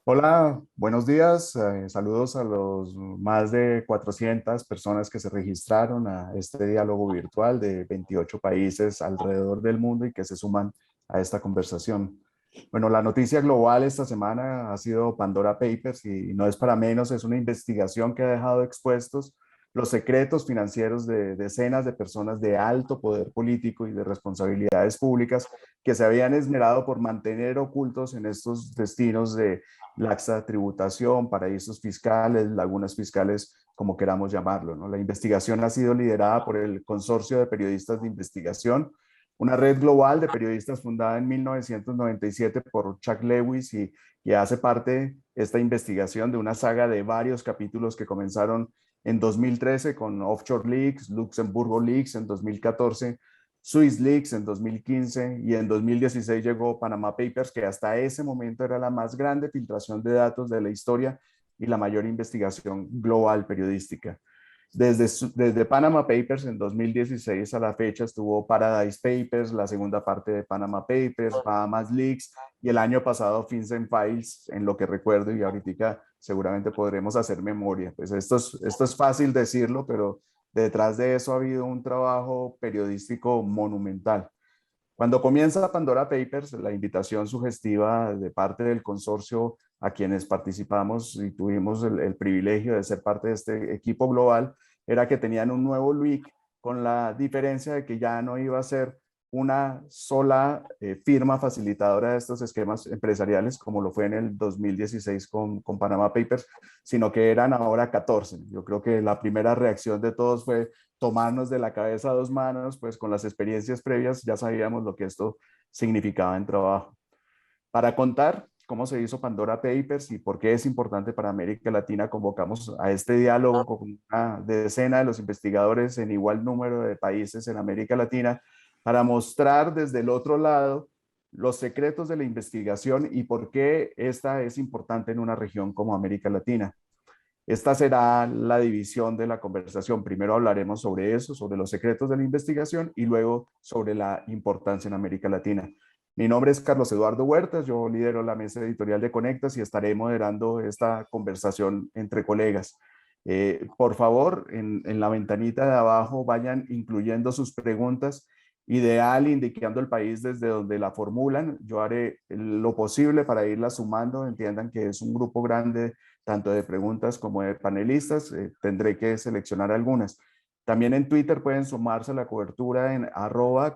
Hola, buenos días. Saludos a los más de 400 personas que se registraron a este diálogo virtual de 28 países alrededor del mundo y que se suman a esta conversación. Bueno, la noticia global esta semana ha sido Pandora Papers y no es para menos, es una investigación que ha dejado expuestos los secretos financieros de decenas de personas de alto poder político y de responsabilidades públicas que se habían esmerado por mantener ocultos en estos destinos de laxa tributación, paraísos fiscales, lagunas fiscales, como queramos llamarlo, ¿no? La investigación ha sido liderada por el Consorcio de Periodistas de Investigación, una red global de periodistas fundada en 1997 por Chuck Lewis y hace parte esta investigación de una saga de varios capítulos que comenzaron en 2013 con Offshore Leaks, Luxemburgo Leaks en 2014, Swiss Leaks en 2015 y en 2016 llegó Panama Papers, que hasta ese momento era la más grande filtración de datos de la historia y la mayor investigación global periodística. Desde Panama Papers en 2016 a la fecha estuvo Paradise Papers, la segunda parte de Panama Papers, Bahamas Leaks y el año pasado FinCEN Files, en lo que recuerdo y ahorita seguramente podremos hacer memoria. Pues esto es fácil decirlo, pero detrás de eso ha habido un trabajo periodístico monumental. Cuando comienza Pandora Papers, la invitación sugestiva de parte del consorcio a quienes participamos y tuvimos el privilegio de ser parte de este equipo global, era que tenían un nuevo leak con la diferencia de que ya no iba a ser una sola firma facilitadora de estos esquemas empresariales, como lo fue en el 2016 con Panama Papers, sino que eran ahora 14. Yo creo que la primera reacción de todos fue tomarnos de la cabeza a dos manos, pues con las experiencias previas ya sabíamos lo que esto significaba en trabajo. Para contar cómo se hizo Pandora Papers y por qué es importante para América Latina, convocamos a este diálogo con una decena de los investigadores en igual número de países en América Latina para mostrar desde el otro lado los secretos de la investigación y por qué esta es importante en una región como América Latina. Esta será la división de la conversación. Primero hablaremos sobre eso, sobre los secretos de la investigación y luego sobre la importancia en América Latina. Mi nombre es Carlos Eduardo Huertas, yo lidero la mesa editorial de Conectas y estaré moderando esta conversación entre colegas. Por favor, en la ventanita de abajo vayan incluyendo sus preguntas, ideal indicando el país desde donde la formulan. Yo haré lo posible para irla sumando. Entiendan que es un grupo grande tanto de preguntas como de panelistas. Tendré que seleccionar algunas. También en Twitter pueden sumarse a la cobertura en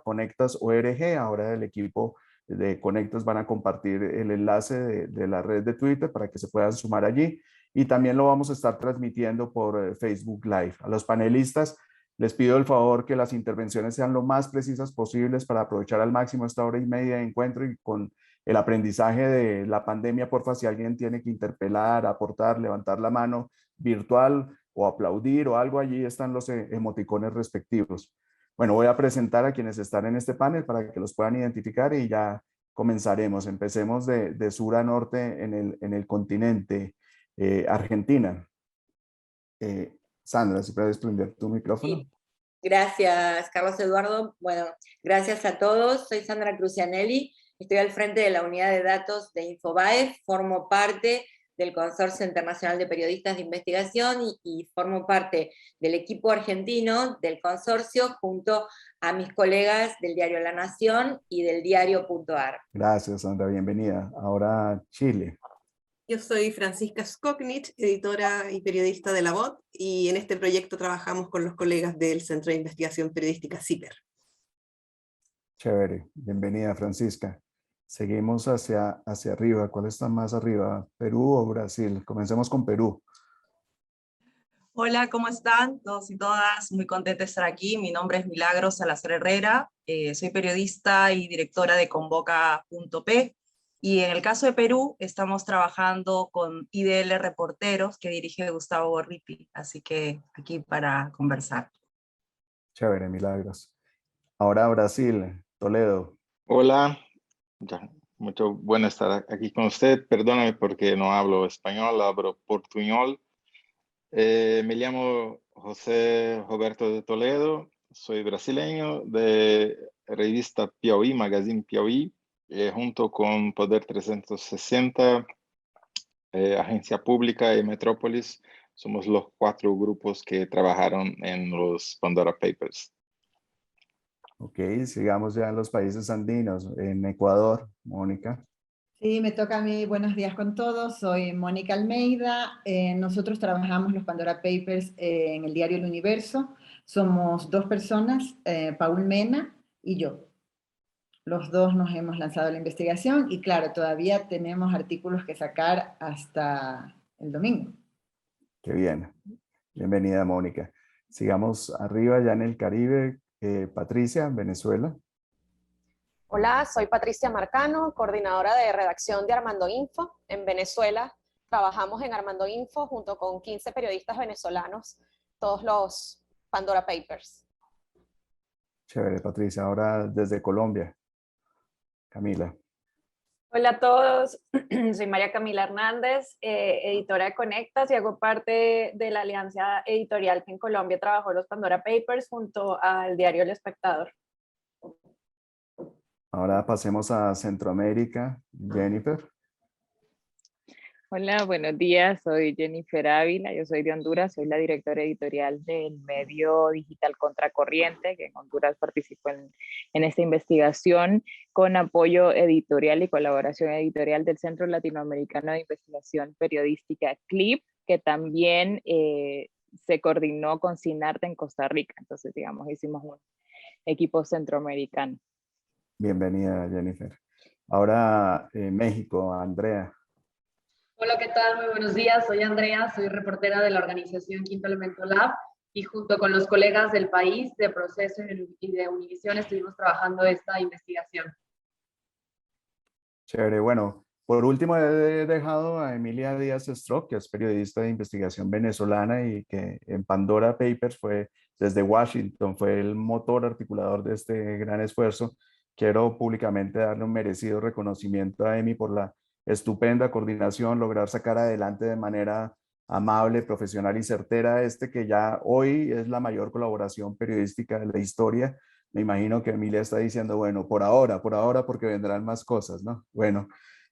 @conectasorg. Ahora el equipo de Conectas van a compartir el enlace de la red de Twitter para que se puedan sumar allí. Y también lo vamos a estar transmitiendo por Facebook Live. A los panelistas les pido el favor que las intervenciones sean lo más precisas posibles para aprovechar al máximo esta hora y media de encuentro y con el aprendizaje de la pandemia, porfa, si alguien tiene que interpelar, aportar, levantar la mano virtual o aplaudir o algo, allí están los emoticones respectivos. Bueno, voy a presentar a quienes están en este panel para que los puedan identificar y ya comenzaremos. Empecemos de sur a norte en el continente. Argentina. Sandra, si puedes prender tu micrófono. Sí, gracias, Carlos Eduardo. Bueno, gracias a todos. Soy Sandra Crucianelli, estoy al frente de la unidad de datos de Infobae, formo parte del Consorcio Internacional de Periodistas de Investigación y formo parte del equipo argentino del consorcio junto a mis colegas del diario La Nación y del diario.ar. Gracias, Sandra, bienvenida. Ahora Chile. Yo soy Francisca Skoknich, editora y periodista de La Voz, y en este proyecto trabajamos con los colegas del Centro de Investigación Periodística CIPER. Chévere, bienvenida, Francisca. Seguimos hacia arriba. ¿Cuál está más arriba? ¿Perú o Brasil? Comencemos con Perú. Hola, ¿cómo están todos y todas? Muy contenta de estar aquí. Mi nombre es Milagros Salazar Herrera, soy periodista y directora de Convoca.p. Y en el caso de Perú, estamos trabajando con IDL Reporteros, que dirige Gustavo Gorriti, así que aquí para conversar. Chévere, Milagros. Ahora Brasil, Toledo. Hola, ya, mucho bueno estar aquí con usted. Perdóname porque no hablo español, hablo portuñol. Me llamo José Roberto de Toledo, soy brasileño de revista Piauí, Magazine Piauí, junto con Poder 360. Agencia Pública y Metrópolis. Somos los 4 grupos que trabajaron en los Pandora Papers. Ok, sigamos ya en los países andinos. En Ecuador, Mónica. Sí, me toca a mí. Buenos días con todos. Soy Mónica Almeida. Nosotros trabajamos los Pandora Papers en el diario El Universo. Somos 2 personas, Paul Mena y yo. Los 2 nos hemos lanzado a la investigación y claro, todavía tenemos artículos que sacar hasta el domingo. Qué bien. Bienvenida, Mónica. Sigamos arriba ya en el Caribe. Patricia, Venezuela. Hola, soy Patricia Marcano, coordinadora de redacción de Armando Info. En Venezuela trabajamos en Armando Info junto con 15 periodistas venezolanos, todos los Pandora Papers. Chévere, Patricia. Ahora desde Colombia. Camila. Hola a todos, soy María Camila Hernández, editora de Conectas y hago parte de la alianza editorial que en Colombia trabajó los Pandora Papers junto al diario El Espectador. Ahora pasemos a Centroamérica. Jennifer. Hola, buenos días, soy Jennifer Ávila, yo soy de Honduras, soy la directora editorial del medio digital Contracorriente, que en Honduras participó en esta investigación con apoyo editorial y colaboración editorial del Centro Latinoamericano de Investigación Periodística CLIP, que también se coordinó con CINARTE en Costa Rica, entonces digamos hicimos un equipo centroamericano. Bienvenida, Jennifer. Ahora México, Andrea. Hola, ¿qué tal? Muy buenos días. Soy Andrea, soy reportera de la organización Quinto Elemento Lab y junto con los colegas del país, de Proceso y de Univisión estuvimos trabajando esta investigación. Chévere. Bueno, por último he dejado a Emilia Díaz Strock, que es periodista de investigación venezolana y que en Pandora Papers fue desde Washington, fue el motor articulador de este gran esfuerzo. Quiero públicamente darle un merecido reconocimiento a Emi por la estupenda coordinación, lograr sacar adelante de manera amable, profesional y certera que ya hoy es la mayor colaboración periodística de la historia. Me imagino que Emilia está diciendo, bueno, por ahora, porque vendrán más cosas, ¿no? Bueno,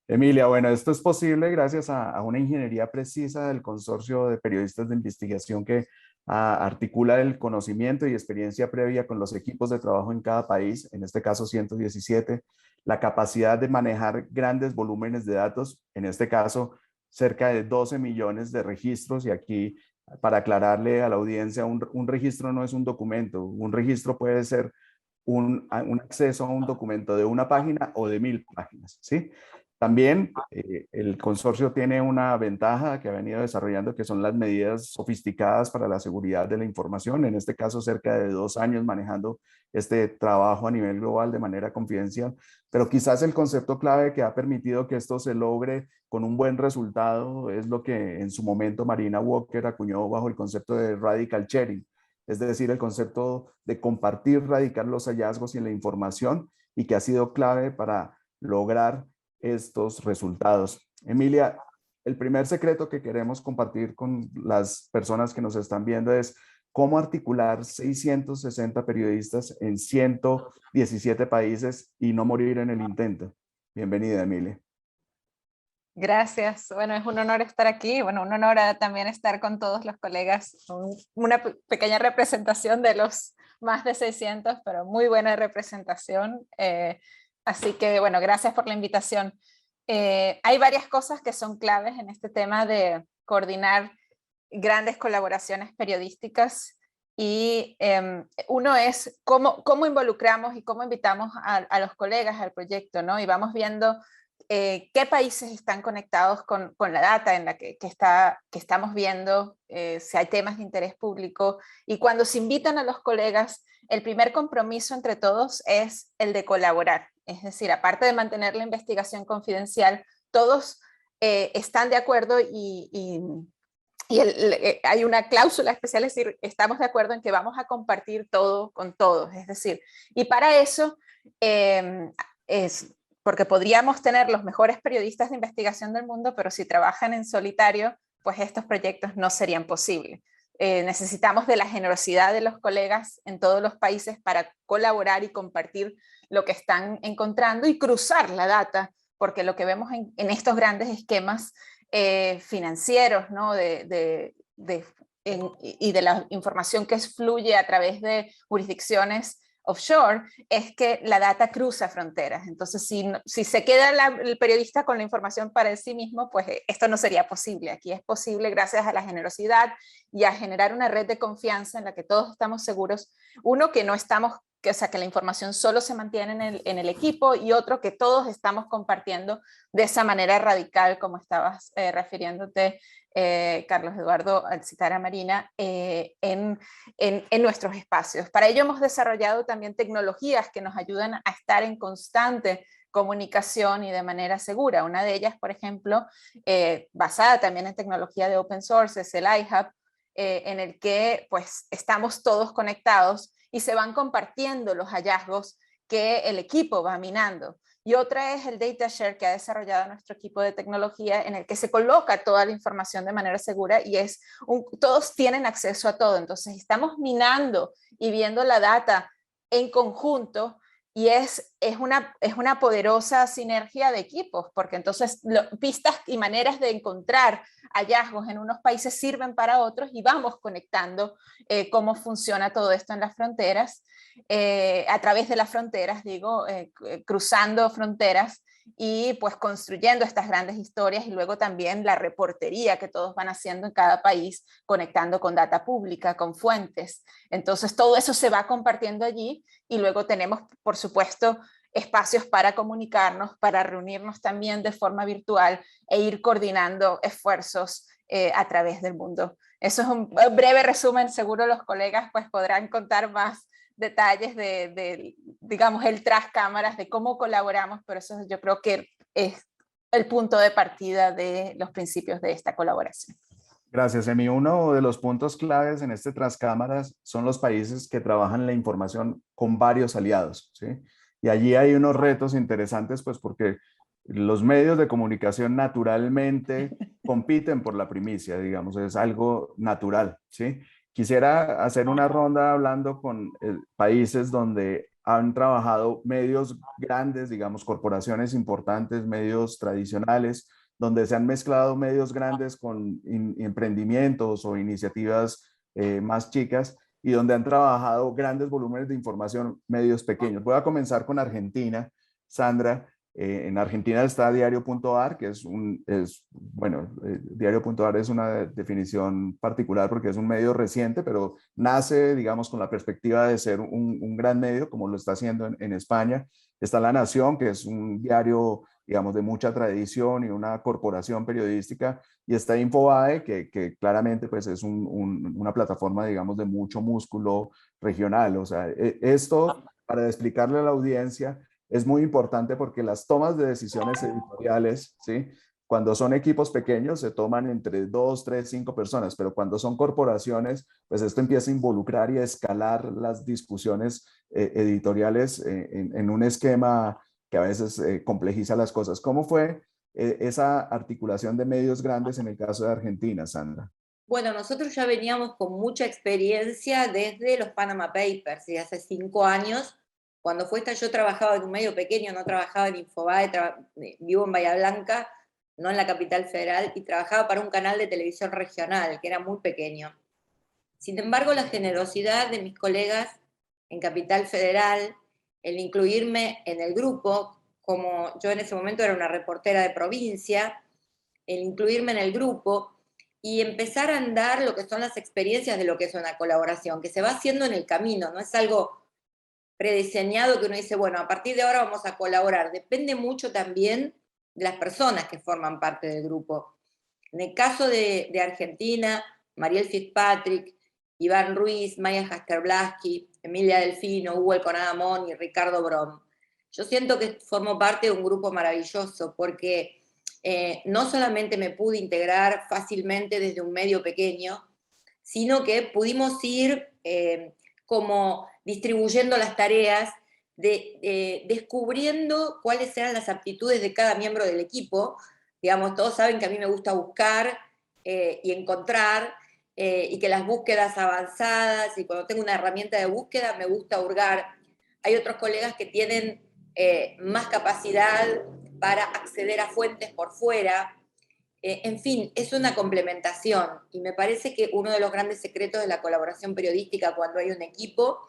Emilia, bueno, esto es posible gracias a una ingeniería precisa del consorcio de periodistas de investigación que articula el conocimiento y experiencia previa con los equipos de trabajo en cada país, en este caso 117, la capacidad de manejar grandes volúmenes de datos, en este caso cerca de 12 millones de registros, y aquí para aclararle a la audiencia, un registro no es un documento, un registro puede ser un acceso a un documento de una página o de 1000 páginas, ¿sí? También el consorcio tiene una ventaja que ha venido desarrollando, que son las medidas sofisticadas para la seguridad de la información, en este caso cerca de 2 años manejando este trabajo a nivel global de manera confidencial, pero quizás el concepto clave que ha permitido que esto se logre con un buen resultado es lo que en su momento Marina Walker acuñó bajo el concepto de radical sharing, es decir, el concepto de compartir radical los hallazgos y la información, y que ha sido clave para lograr estos resultados. Emilia, el primer secreto que queremos compartir con las personas que nos están viendo es cómo articular 660 periodistas en 117 países y no morir en el intento. Bienvenida, Emilia. Gracias. Bueno, es un honor estar aquí. Bueno, un honor también estar con todos los colegas. Una pequeña representación de los más de 600, pero muy buena representación. Así que, bueno, gracias por la invitación. Hay varias cosas que son claves en este tema de coordinar grandes colaboraciones periodísticas y uno es cómo involucramos y cómo invitamos a los colegas al proyecto, ¿no? Y vamos viendo qué países están conectados con la data en la que estamos viendo, si hay temas de interés público, y cuando se invitan a los colegas, el primer compromiso entre todos es el de colaborar. Es decir, aparte de mantener la investigación confidencial, todos están de acuerdo y hay una cláusula especial, es decir, estamos de acuerdo en que vamos a compartir todo con todos. Es decir, y para eso porque podríamos tener los mejores periodistas de investigación del mundo, pero si trabajan en solitario, pues estos proyectos no serían posibles. Necesitamos de la generosidad de los colegas en todos los países para colaborar y compartir lo que están encontrando y cruzar la data, porque lo que vemos en estos grandes esquemas financieros, ¿no? Y de la información que fluye a través de jurisdicciones offshore, es que la data cruza fronteras. Entonces, si se queda el periodista con la información para sí mismo, pues esto no sería posible. Aquí es posible gracias a la generosidad y a generar una red de confianza en la que todos estamos seguros, uno, que no estamos, o sea, que la información solo se mantiene en el equipo, y otro, que todos estamos compartiendo de esa manera radical, como estabas refiriéndote, Carlos Eduardo, al citar a Marina, en nuestros espacios. Para ello hemos desarrollado también tecnologías que nos ayudan a estar en constante comunicación y de manera segura. Una de ellas, por ejemplo, basada también en tecnología de open source, es el iHub, en el que pues estamos todos conectados y se van compartiendo los hallazgos que el equipo va minando. Y otra es el data share que ha desarrollado nuestro equipo de tecnología, en el que se coloca toda la información de manera segura y todos tienen acceso a todo. Entonces estamos minando y viendo la data en conjunto, y es una poderosa sinergia de equipos, porque entonces pistas y maneras de encontrar hallazgos en unos países sirven para otros, y vamos conectando cómo funciona todo esto en las fronteras, a través de las fronteras, digo, cruzando fronteras, y pues construyendo estas grandes historias, y luego también la reportería que todos van haciendo en cada país, conectando con data pública, con fuentes. Entonces todo eso se va compartiendo allí, y luego tenemos, por supuesto, espacios para comunicarnos, para reunirnos también de forma virtual e ir coordinando esfuerzos a través del mundo. Eso es un breve resumen, seguro los colegas pues podrán contar más detalles digamos, el tras cámaras, de cómo colaboramos, pero eso yo creo que es el punto de partida de los principios de esta colaboración. Gracias, Emi. Uno de los puntos claves en este tras cámaras son los países que trabajan la información con varios aliados, ¿sí? Y allí hay unos retos interesantes, pues porque los medios de comunicación naturalmente compiten por la primicia, digamos, es algo natural, ¿sí? Quisiera hacer una ronda hablando con países donde han trabajado medios grandes, digamos, corporaciones importantes, medios tradicionales, donde se han mezclado medios grandes con emprendimientos o iniciativas más chicas, y donde han trabajado grandes volúmenes de información, medios pequeños. Voy a comenzar con Argentina. Sandra, en Argentina está Diario.ar, que Diario.ar es una definición particular porque es un medio reciente, pero nace, digamos, con la perspectiva de ser un gran medio, como lo está haciendo en España. Está La Nación, que es un diario, digamos, de mucha tradición y una corporación periodística, y está Infobae, que claramente pues es una plataforma, digamos, de mucho músculo regional. O sea, esto, para explicarle a la audiencia, es muy importante porque las tomas de decisiones editoriales, ¿sí?, cuando son equipos pequeños se toman entre 2, 3, 5 personas, pero cuando son corporaciones, pues esto empieza a involucrar y a escalar las discusiones editoriales en un esquema que a veces complejiza las cosas. ¿Cómo fue esa articulación de medios grandes en el caso de Argentina, Sandra? Bueno, nosotros ya veníamos con mucha experiencia desde los Panama Papers, y hace 5 años, cuando fue esta, yo trabajaba en un medio pequeño, no trabajaba en Infobae, vivo en Bahía Blanca, no en la capital federal, y trabajaba para un canal de televisión regional, que era muy pequeño. Sin embargo, la generosidad de mis colegas en Capital Federal, el incluirme en el grupo, como yo en ese momento era una reportera de provincia, el incluirme en el grupo y empezar a andar lo que son las experiencias de lo que es una colaboración, que se va haciendo en el camino, no es algo prediseñado que uno dice, bueno, a partir de ahora vamos a colaborar. Depende mucho también de las personas que forman parte del grupo. En el caso de Argentina, Mariel Fitzpatrick, Iván Ruiz, Maya Jasterblaski, Emilia Delfino, Hugo Elconadamón y Ricardo Brom. Yo siento que formo parte de un grupo maravilloso porque no solamente me pude integrar fácilmente desde un medio pequeño, sino que pudimos ir como distribuyendo las tareas, descubriendo cuáles eran las aptitudes de cada miembro del equipo. Digamos, todos saben que a mí me gusta buscar y encontrar, y que las búsquedas avanzadas, y cuando tengo una herramienta de búsqueda me gusta hurgar. Hay otros colegas que tienen más capacidad para acceder a fuentes por fuera. En fin, es una complementación y me parece que uno de los grandes secretos de la colaboración periodística cuando hay un equipo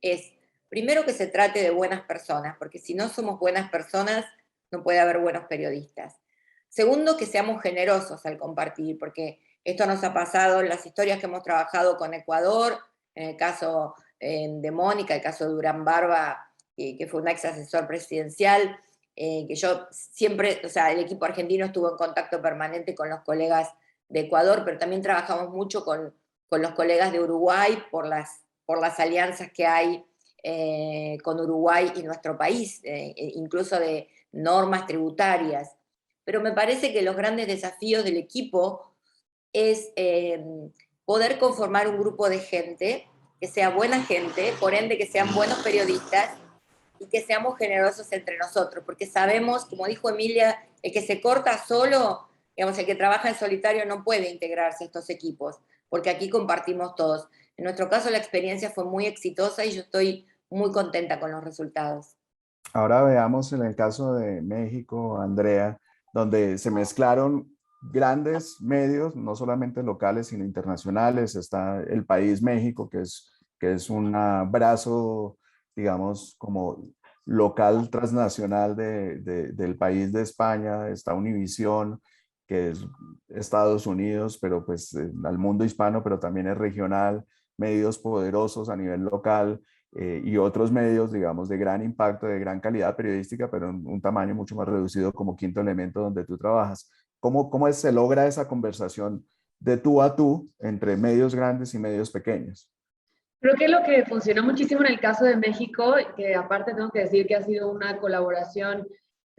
es, primero, que se trate de buenas personas, porque si no somos buenas personas no puede haber buenos periodistas. Segundo, que seamos generosos al compartir, porque esto nos ha pasado en las historias que hemos trabajado con Ecuador, en el caso de Mónica, el caso de Durán Barba, que fue un ex asesor presidencial, que yo siempre, o sea, el equipo argentino estuvo en contacto permanente con los colegas de Ecuador, pero también trabajamos mucho con los colegas de Uruguay por las alianzas que hay con Uruguay y nuestro país, incluso de normas tributarias. Pero me parece que los grandes desafíos del equipo es poder conformar un grupo de gente que sea buena gente, por ende que sean buenos periodistas y que seamos generosos entre nosotros, porque sabemos, como dijo Emilia, el que se corta solo, digamos, el que trabaja en solitario no puede integrarse a estos equipos, porque aquí compartimos todos. En nuestro caso la experiencia fue muy exitosa y yo estoy muy contenta con los resultados. Ahora veamos en el caso de México, Andrea, donde se mezclaron grandes medios, no solamente locales, sino internacionales. Está El País México, que es un brazo, digamos, como local transnacional del país de España. Está Univisión, que es Estados Unidos, pero pues al mundo hispano, pero también es regional, medios poderosos a nivel local. Y otros medios, digamos, de gran impacto, de gran calidad periodística, pero en un tamaño mucho más reducido como Quinto Elemento, donde tú trabajas. ¿Cómo se logra esa conversación de tú a tú entre medios grandes y medios pequeños? Creo que lo que funcionó muchísimo en el caso de México, que aparte tengo que decir que ha sido una colaboración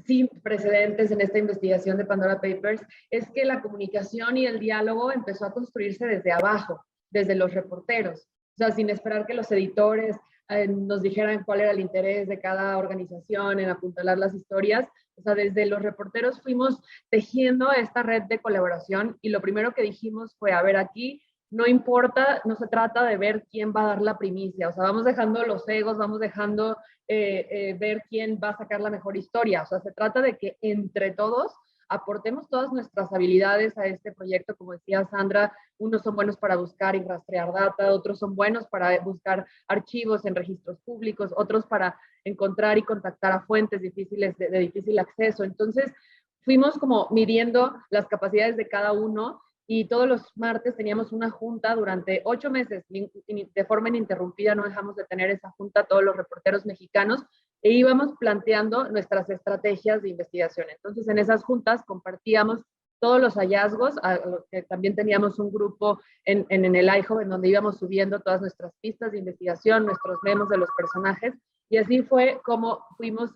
sin precedentes en esta investigación de Pandora Papers, es que la comunicación y el diálogo empezó a construirse desde abajo, desde los reporteros. O sea, sin esperar que los editores nos dijeran cuál era el interés de cada organización en apuntalar las historias. O sea, desde los reporteros fuimos tejiendo esta red de colaboración y lo primero que dijimos fue, a ver, aquí no importa, no se trata de ver quién va a dar la primicia, o sea, vamos dejando los egos, vamos dejando ver quién va a sacar la mejor historia, o sea, se trata de que entre todos aportemos todas nuestras habilidades a este proyecto. Como decía Sandra, unos son buenos para buscar y rastrear data, otros son buenos para buscar archivos en registros públicos, otros para encontrar y contactar a fuentes difíciles de difícil acceso. Entonces, fuimos como midiendo las capacidades de cada uno y todos los martes teníamos una junta durante 8 meses, de forma ininterrumpida, no dejamos de tener esa junta todos los reporteros mexicanos e íbamos planteando nuestras estrategias de investigación. Entonces, en esas juntas compartíamos todos los hallazgos, que también teníamos un grupo en el iHub en donde íbamos subiendo todas nuestras pistas de investigación, nuestros memos de los personajes, y así fue como fuimos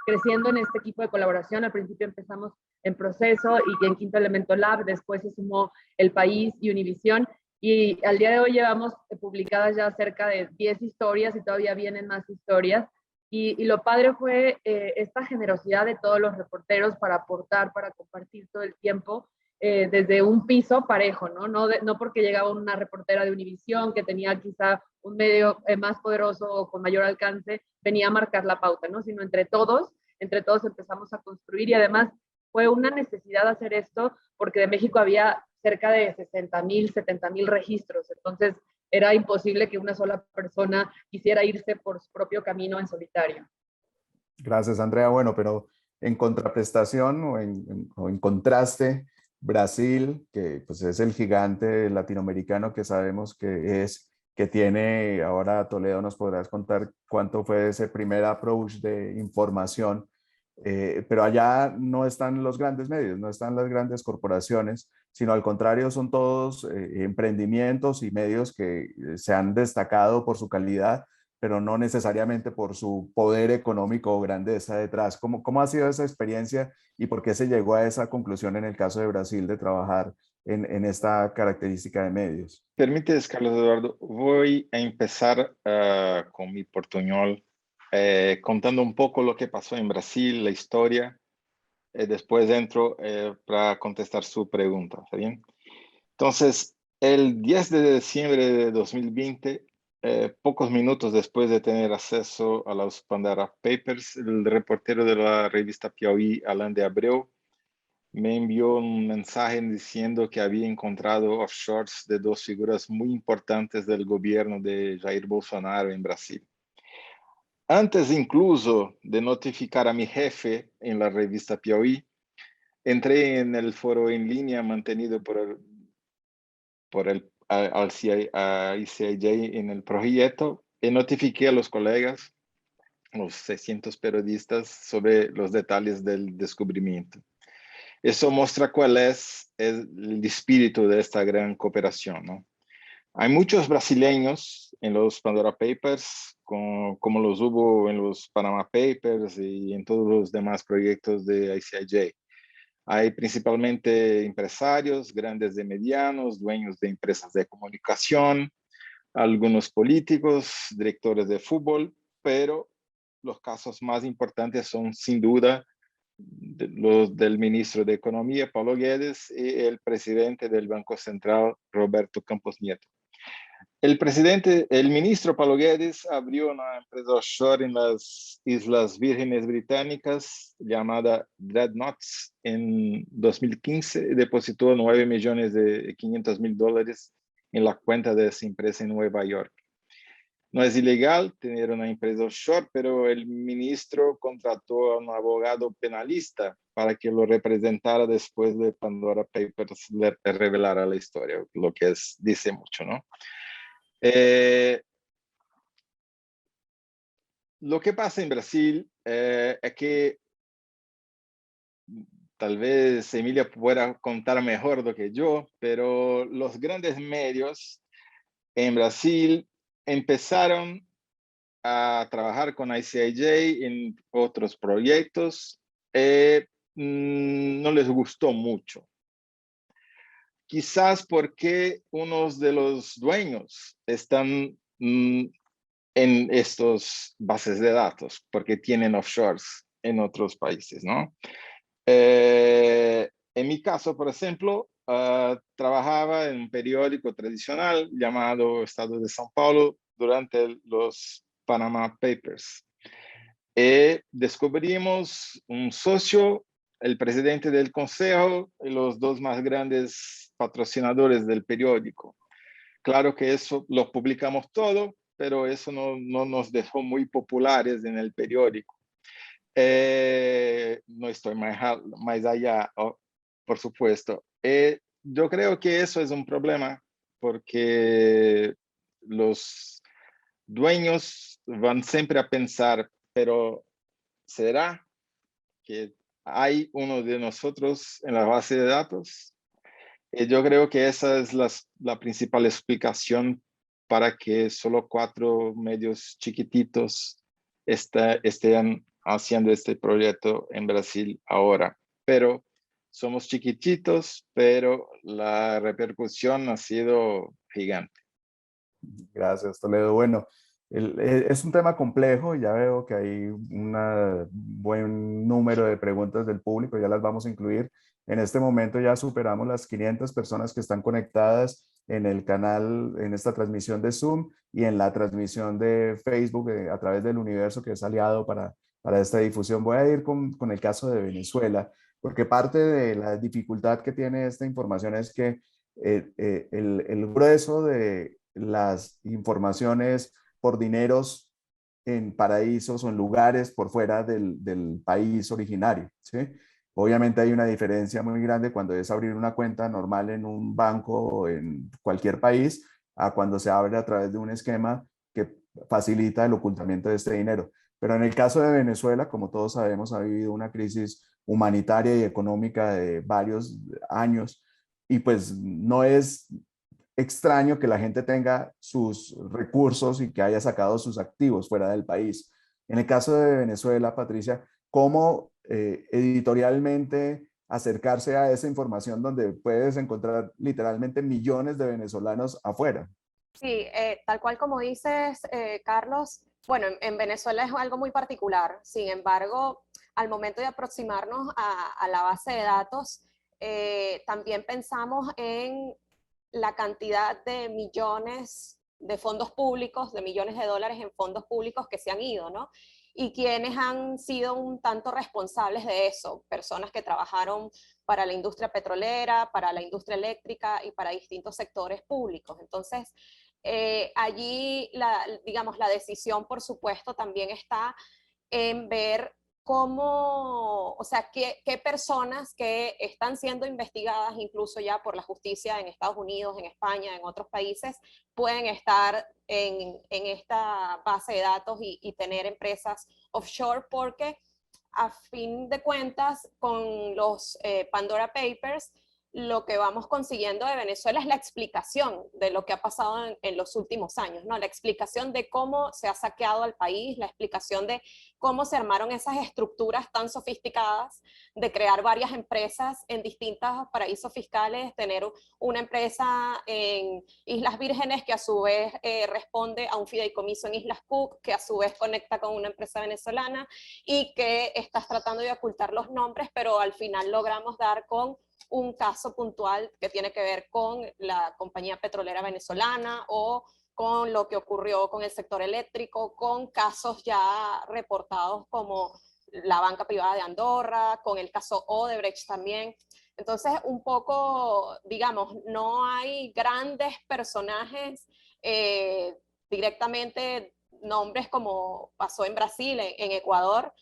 creciendo en este equipo de colaboración. Al principio empezamos en Proceso y en Quinto Elemento Lab, después se sumó El País y Univisión, y al día de hoy llevamos publicadas ya cerca de 10 historias y todavía vienen más historias. Y lo padre fue esta generosidad de todos los reporteros para aportar, para compartir todo el tiempo, desde un piso parejo, ¿no? No porque llegaba una reportera de Univisión que tenía quizá un medio más poderoso o con mayor alcance, venía a marcar la pauta, ¿no? Sino entre todos empezamos a construir, y además fue una necesidad hacer esto porque de México había cerca de 60,000, 70,000 registros, entonces era imposible que una sola persona quisiera irse por su propio camino en solitario. Gracias, Andrea. Bueno, pero en contraprestación o en contraste, Brasil, que pues es el gigante latinoamericano que sabemos que tiene, ahora Toledo nos podrás contar cuánto fue ese primer approach de información, pero allá no están los grandes medios, no están las grandes corporaciones, sino al contrario son todos emprendimientos y medios que se han destacado por su calidad, pero no necesariamente por su poder económico o grandeza detrás. ¿Cómo ha sido esa experiencia y por qué se llegó a esa conclusión en el caso de Brasil de trabajar en esta característica de medios? Permites, Carlos Eduardo, voy a empezar con mi portuñol, contando un poco lo que pasó en Brasil, la historia. Después entro para contestar su pregunta, ¿está bien? Entonces, el 10 de diciembre de 2020, pocos minutos después de tener acceso a los Pandora Papers, el reportero de la revista Piauí, Alain de Abreu, me envió un mensaje diciendo que había encontrado offshores de dos figuras muy importantes del gobierno de Jair Bolsonaro en Brasil. Antes incluso de notificar a mi jefe en la revista Piauí, entré en el foro en línea mantenido por el ICIJ en el proyecto y notifiqué a los colegas, los 600 periodistas, sobre los detalles del descubrimiento. Eso muestra cuál es el espíritu de esta gran cooperación, ¿no? Hay muchos brasileños en los Pandora Papers, como los hubo en los Panama Papers y en todos los demás proyectos de ICIJ. Hay principalmente empresarios, grandes y medianos, dueños de empresas de comunicación, algunos políticos, directores de fútbol, pero los casos más importantes son sin duda los del ministro de Economía, Paulo Guedes, y el presidente del Banco Central, Roberto Campos Nieto. El ministro Paulo Guedes abrió una empresa offshore en las Islas Vírgenes Británicas llamada Dreadnoughts en 2015 y depositó $9.500.000 en la cuenta de esa empresa en Nueva York. No es ilegal tener una empresa offshore, pero el ministro contrató a un abogado penalista para que lo representara después de Pandora Papers le revelara la historia, lo que dice mucho, ¿no? Lo que pasa en Brasil es que tal vez Emilia pueda contar mejor lo que yo, pero los grandes medios en Brasil empezaron a trabajar con ICIJ en otros proyectos. No les gustó mucho. Quizás porque unos de los dueños están en estos bases de datos, porque tienen offshores en otros países, ¿no? En mi caso, por ejemplo, trabajaba en un periódico tradicional llamado Estado de São Paulo durante los Panama Papers. Descubrimos un socio, el presidente del consejo y los dos más grandes patrocinadores del periódico. Claro que eso lo publicamos todo, pero eso no nos dejó muy populares en el periódico. No estoy más allá, por supuesto. Yo creo que eso es un problema porque los dueños van siempre a pensar, pero ¿será que hay uno de nosotros en la base de datos? Yo creo que esa es la principal explicación para que solo 4 medios chiquititos estén haciendo este proyecto en Brasil ahora. Pero somos chiquititos, pero la repercusión ha sido gigante. Gracias, Toledo. Bueno, es un tema complejo, ya veo que hay un buen número de preguntas del público, ya las vamos a incluir. En este momento ya superamos las 500 personas que están conectadas en el canal, en esta transmisión de Zoom y en la transmisión de Facebook a través del Universo, que es aliado para esta difusión. Voy a ir con el caso de Venezuela, porque parte de la dificultad que tiene esta información es que el grueso de las informaciones por dineros en paraísos o en lugares por fuera del país originario, ¿sí? Obviamente hay una diferencia muy grande cuando es abrir una cuenta normal en un banco o en cualquier país a cuando se abre a través de un esquema que facilita el ocultamiento de este dinero. Pero en el caso de Venezuela, como todos sabemos, ha vivido una crisis humanitaria y económica de varios años y pues no es extraño que la gente tenga sus recursos y que haya sacado sus activos fuera del país. En el caso de Venezuela, Patricia, ¿cómo editorialmente acercarse a esa información donde puedes encontrar literalmente millones de venezolanos afuera? Sí, tal cual como dices, Carlos, bueno, en Venezuela es algo muy particular. Sin embargo, al momento de aproximarnos a la base de datos, también pensamos en la cantidad de millones de fondos públicos, de millones de dólares en fondos públicos que se han ido, ¿no? y quiénes han sido un tanto responsables de eso, personas que trabajaron para la industria petrolera, para la industria eléctrica y para distintos sectores públicos. Entonces, allí, digamos, la decisión, por supuesto, también está en ver cómo, o sea, qué personas que están siendo investigadas incluso ya por la justicia en Estados Unidos, en España, en otros países, pueden estar en esta base de datos y tener empresas offshore, porque a fin de cuentas, con los Pandora Papers, lo que vamos consiguiendo de Venezuela es la explicación de lo que ha pasado en los últimos años, ¿no? La explicación de cómo se ha saqueado al país, la explicación de cómo se armaron esas estructuras tan sofisticadas de crear varias empresas en distintos paraísos fiscales, tener una empresa en Islas Vírgenes que a su vez responde a un fideicomiso en Islas Cook, que a su vez conecta con una empresa venezolana y que estás tratando de ocultar los nombres, pero al final logramos dar con un caso puntual que tiene que ver con la compañía petrolera venezolana o con lo que ocurrió con el sector eléctrico, con casos ya reportados como la banca privada de Andorra, con el caso Odebrecht también. Entonces, un poco, digamos, no hay grandes personajes directamente, nombres como pasó en Brasil, en Ecuador,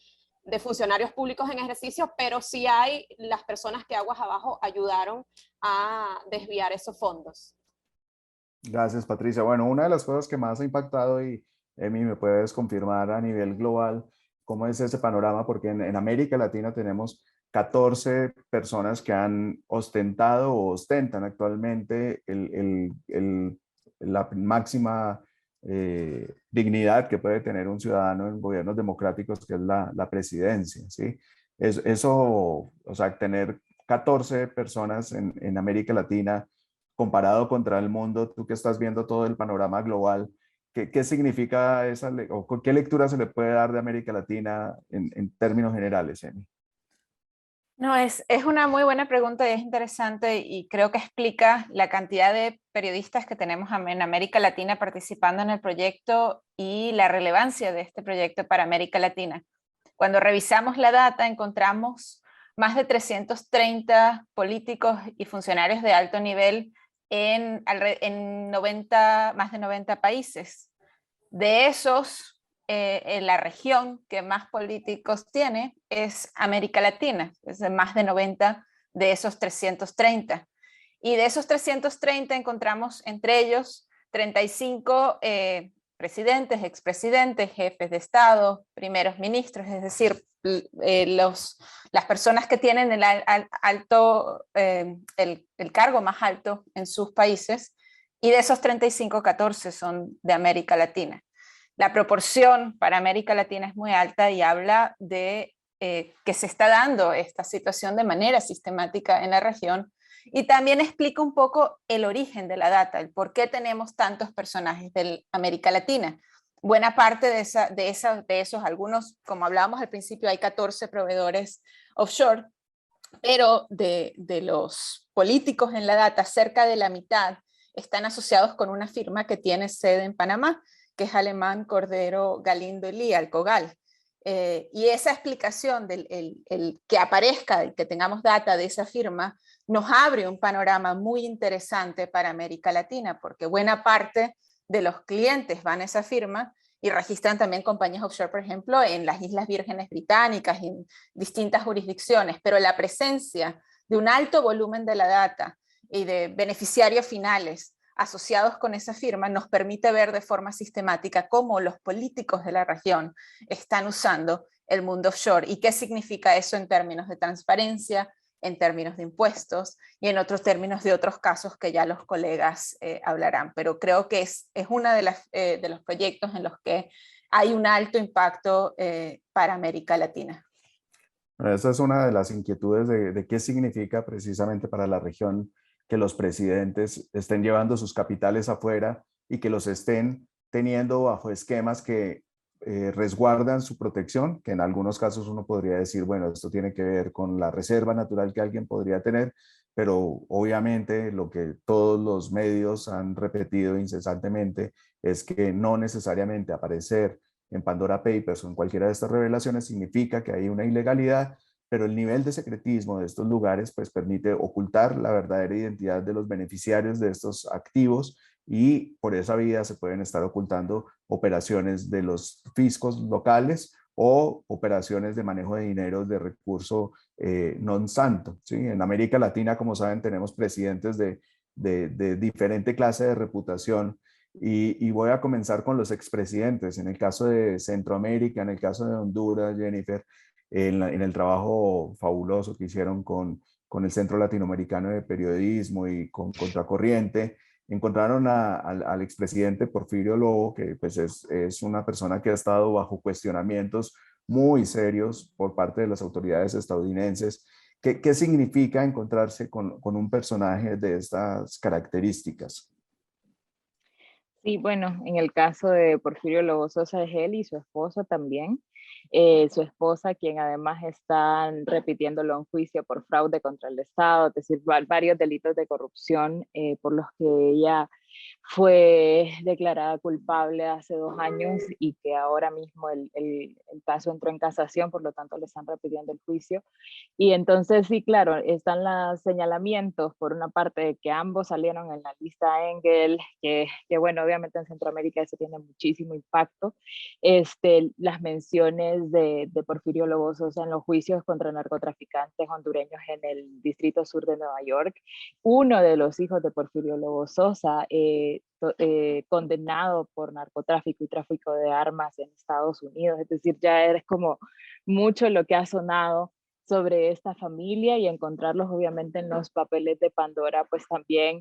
de funcionarios públicos en ejercicio, pero sí hay las personas que aguas abajo ayudaron a desviar esos fondos. Gracias, Patricia. Bueno, una de las cosas que más ha impactado, y Emi, me puedes confirmar a nivel global, cómo es ese panorama, porque en América Latina tenemos 14 personas que han ostentado o ostentan actualmente la máxima dignidad que puede tener un ciudadano en gobiernos democráticos, que es la presidencia, ¿sí? Eso, o sea, tener 14 personas en América Latina comparado contra el mundo, tú que estás viendo todo el panorama global, ¿qué significa esa, o qué lectura se le puede dar de América Latina en términos generales, Emi? No, es una muy buena pregunta y es interesante, y creo que explica la cantidad de periodistas que tenemos en América Latina participando en el proyecto y la relevancia de este proyecto para América Latina. Cuando revisamos la data, encontramos más de 330 políticos y funcionarios de alto nivel en más de 90 países. De esos, en la región que más políticos tiene es América Latina, es de más de 90 de esos 330. Y de esos 330 encontramos entre ellos 35 presidentes, expresidentes, jefes de Estado, primeros ministros, es decir, las personas que tienen el cargo más alto en sus países, y de esos 35, 14 son de América Latina. La proporción para América Latina es muy alta y habla de que se está dando esta situación de manera sistemática en la región, y también explica un poco el origen de la data, el por qué tenemos tantos personajes de América Latina. Buena parte de esos, algunos, como hablábamos al principio, hay 14 proveedores offshore, pero de los políticos en la data, cerca de la mitad están asociados con una firma que tiene sede en Panamá, que es Alemán, Cordero, Galindo y Lía, Alcogal. Y esa explicación del que aparezca, que tengamos data de esa firma, nos abre un panorama muy interesante para América Latina, porque buena parte de los clientes van a esa firma y registran también compañías offshore, por ejemplo, en las Islas Vírgenes Británicas y en distintas jurisdicciones, pero la presencia de un alto volumen de la data y de beneficiarios finales asociados con esa firma nos permite ver de forma sistemática cómo los políticos de la región están usando el mundo offshore y qué significa eso en términos de transparencia, en términos de impuestos y en otros términos de otros casos que ya los colegas hablarán. Pero creo que es uno de los proyectos en los que hay un alto impacto para América Latina. Esa es una de las inquietudes de qué significa precisamente para la región que los presidentes estén llevando sus capitales afuera y que los estén teniendo bajo esquemas que resguardan su protección, que en algunos casos uno podría decir, bueno, esto tiene que ver con la reserva natural que alguien podría tener, pero obviamente lo que todos los medios han repetido incesantemente es que no necesariamente aparecer en Pandora Papers o en cualquiera de estas revelaciones, significa que hay una ilegalidad, pero el nivel de secretismo de estos lugares pues permite ocultar la verdadera identidad de los beneficiarios de estos activos, y por esa vía se pueden estar ocultando operaciones de los fiscos locales o operaciones de manejo de dinero de recurso non santo, ¿sí? En América Latina, como saben, tenemos presidentes de diferente clase de reputación, y voy a comenzar con los expresidentes. En el caso de Centroamérica, en el caso de Honduras, Jennifer, en el trabajo fabuloso que hicieron con el Centro Latinoamericano de Periodismo y con Contracorriente, encontraron al expresidente Porfirio Lobo, que pues es una persona que ha estado bajo cuestionamientos muy serios por parte de las autoridades estadounidenses. ¿Qué significa encontrarse con un personaje de estas características? Sí, bueno, en el caso de Porfirio Lobo Sosa es él y su esposa también. Su esposa, quien además están repitiéndolo en juicio por fraude contra el Estado, es decir, varios delitos de corrupción por los que ella fue declarada culpable hace 2 años y que ahora mismo el caso entró en casación, por lo tanto le están repitiendo el juicio. Y entonces sí, claro, están los señalamientos, por una parte, de que ambos salieron en la lista Engel, que bueno, obviamente en Centroamérica eso tiene muchísimo impacto. Las menciones de Porfirio Lobo Sosa en los juicios contra narcotraficantes hondureños en el Distrito Sur de Nueva York. Uno de los hijos de Porfirio Lobo Sosa, condenado por narcotráfico y tráfico de armas en Estados Unidos. Es decir, ya es como mucho lo que ha sonado sobre esta familia, y encontrarlos obviamente en los papeles de Pandora pues también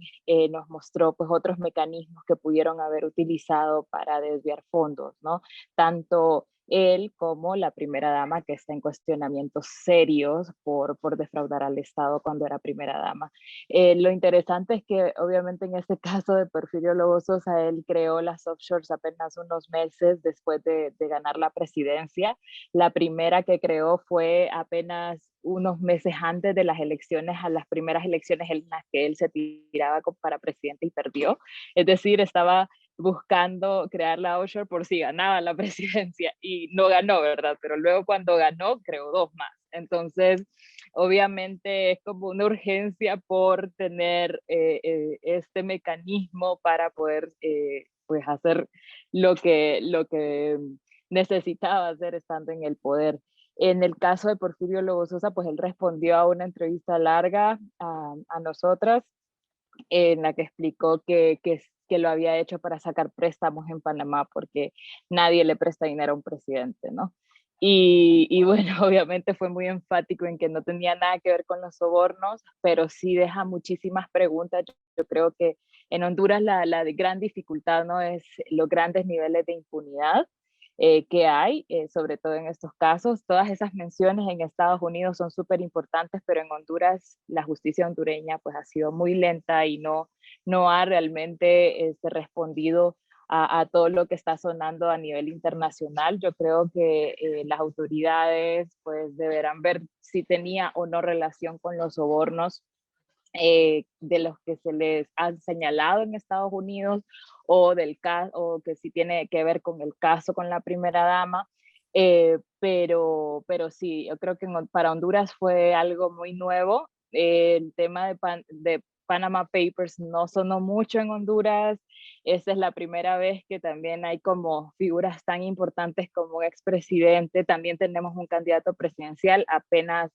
nos mostró pues otros mecanismos que pudieron haber utilizado para desviar fondos, ¿no? Tanto él como la primera dama, que está en cuestionamientos serios por defraudar al Estado cuando era primera dama. Lo interesante es que obviamente en este caso de Porfirio Lobo Sosa, él creó las offshores apenas unos meses después de ganar la presidencia. La primera que creó fue apenas unos meses antes de las elecciones, a las primeras elecciones en las que él se tiraba para presidente y perdió. Es decir, estaba buscando crear la offshore por si ganaba la presidencia, y no ganó, ¿verdad? Pero luego cuando ganó, creó 2 más. Entonces, obviamente es como una urgencia por tener este mecanismo para poder pues hacer lo que necesitaba hacer estando en el poder. En el caso de Porfirio Lobo Sosa, pues él respondió a una entrevista larga a nosotras, en la que explicó que lo había hecho para sacar préstamos en Panamá, porque nadie le presta dinero a un presidente, ¿no? Y bueno, obviamente fue muy enfático en que no tenía nada que ver con los sobornos, pero sí deja muchísimas preguntas. Yo creo que en Honduras la gran dificultad, ¿no?, es los grandes niveles de impunidad que hay, sobre todo en estos casos. Todas esas menciones en Estados Unidos son súper importantes, pero en Honduras la justicia hondureña pues ha sido muy lenta y no ha realmente respondido a todo lo que está sonando a nivel internacional. Yo creo que las autoridades pues deberán ver si tenía o no relación con los sobornos de los que se les han señalado en Estados Unidos, o que si tiene que ver con el caso con la primera dama. Pero sí, yo creo que para Honduras fue algo muy nuevo. El tema de Panama Papers no sonó mucho en Honduras. Esta es la primera vez que también hay como figuras tan importantes como un expresidente. También tenemos un candidato presidencial apenas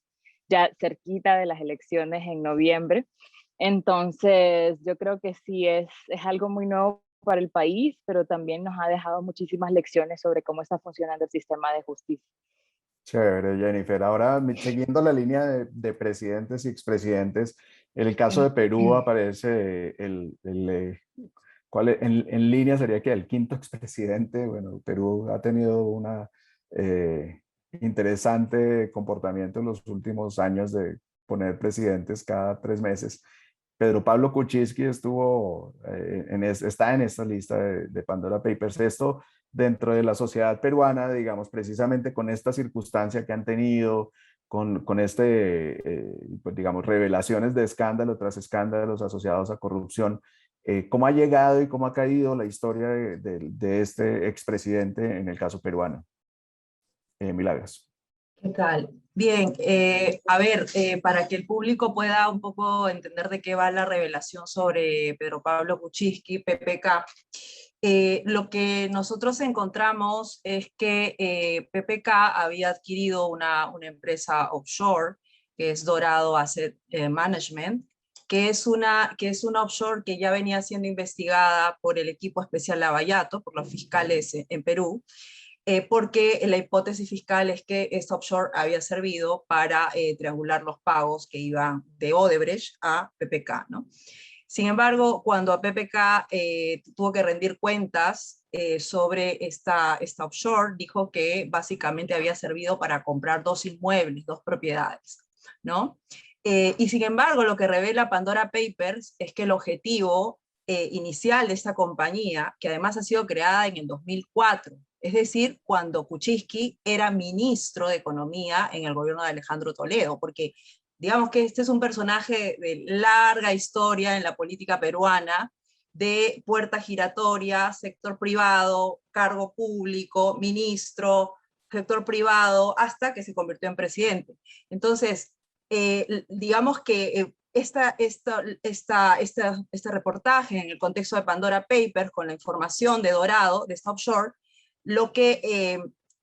ya cerquita de las elecciones en noviembre. Entonces, yo creo que sí es algo muy nuevo para el país, pero también nos ha dejado muchísimas lecciones sobre cómo está funcionando el sistema de justicia. Chévere, Jennifer. Ahora, siguiendo la línea de presidentes y expresidentes, en el caso de Perú aparece ¿cuál en línea sería que el 5º expresidente? Bueno, Perú ha tenido una interesante comportamiento en los últimos años de poner presidentes cada 3 meses. Pedro Pablo Kuczynski está en esta lista de Pandora Papers. Esto dentro de la sociedad peruana, digamos, precisamente con esta circunstancia que han tenido, con pues, digamos, revelaciones de escándalo tras escándalos asociados a corrupción, ¿Cómo ha llegado y cómo ha caído la historia de este expresidente en el caso peruano? Milagros. ¿Qué tal? Bien, a ver, para que el público pueda un poco entender de qué va la revelación sobre Pedro Pablo Kuczynski, PPK, lo que nosotros encontramos es que PPK había adquirido una empresa offshore, que es Dorado Asset Management, que es una offshore que ya venía siendo investigada por el equipo especial Lavallato, por los fiscales en Perú, porque la hipótesis fiscal es que esta offshore había servido para triangular los pagos que iban de Odebrecht a PPK, ¿no? Sin embargo, cuando a PPK tuvo que rendir cuentas sobre esta offshore, dijo que básicamente había servido para comprar 2 inmuebles, 2 propiedades, ¿no? Y sin embargo, lo que revela Pandora Papers es que el objetivo inicial de esta compañía, que además ha sido creada en el 2004, es decir, cuando Kuczynski era ministro de Economía en el gobierno de Alejandro Toledo, porque digamos que este es un personaje de larga historia en la política peruana, de puerta giratoria, sector privado, cargo público, ministro, sector privado, hasta que se convirtió en presidente. Entonces, digamos que este reportaje en el contexto de Pandora Papers, con la información de Dorado, de esta offshore, lo que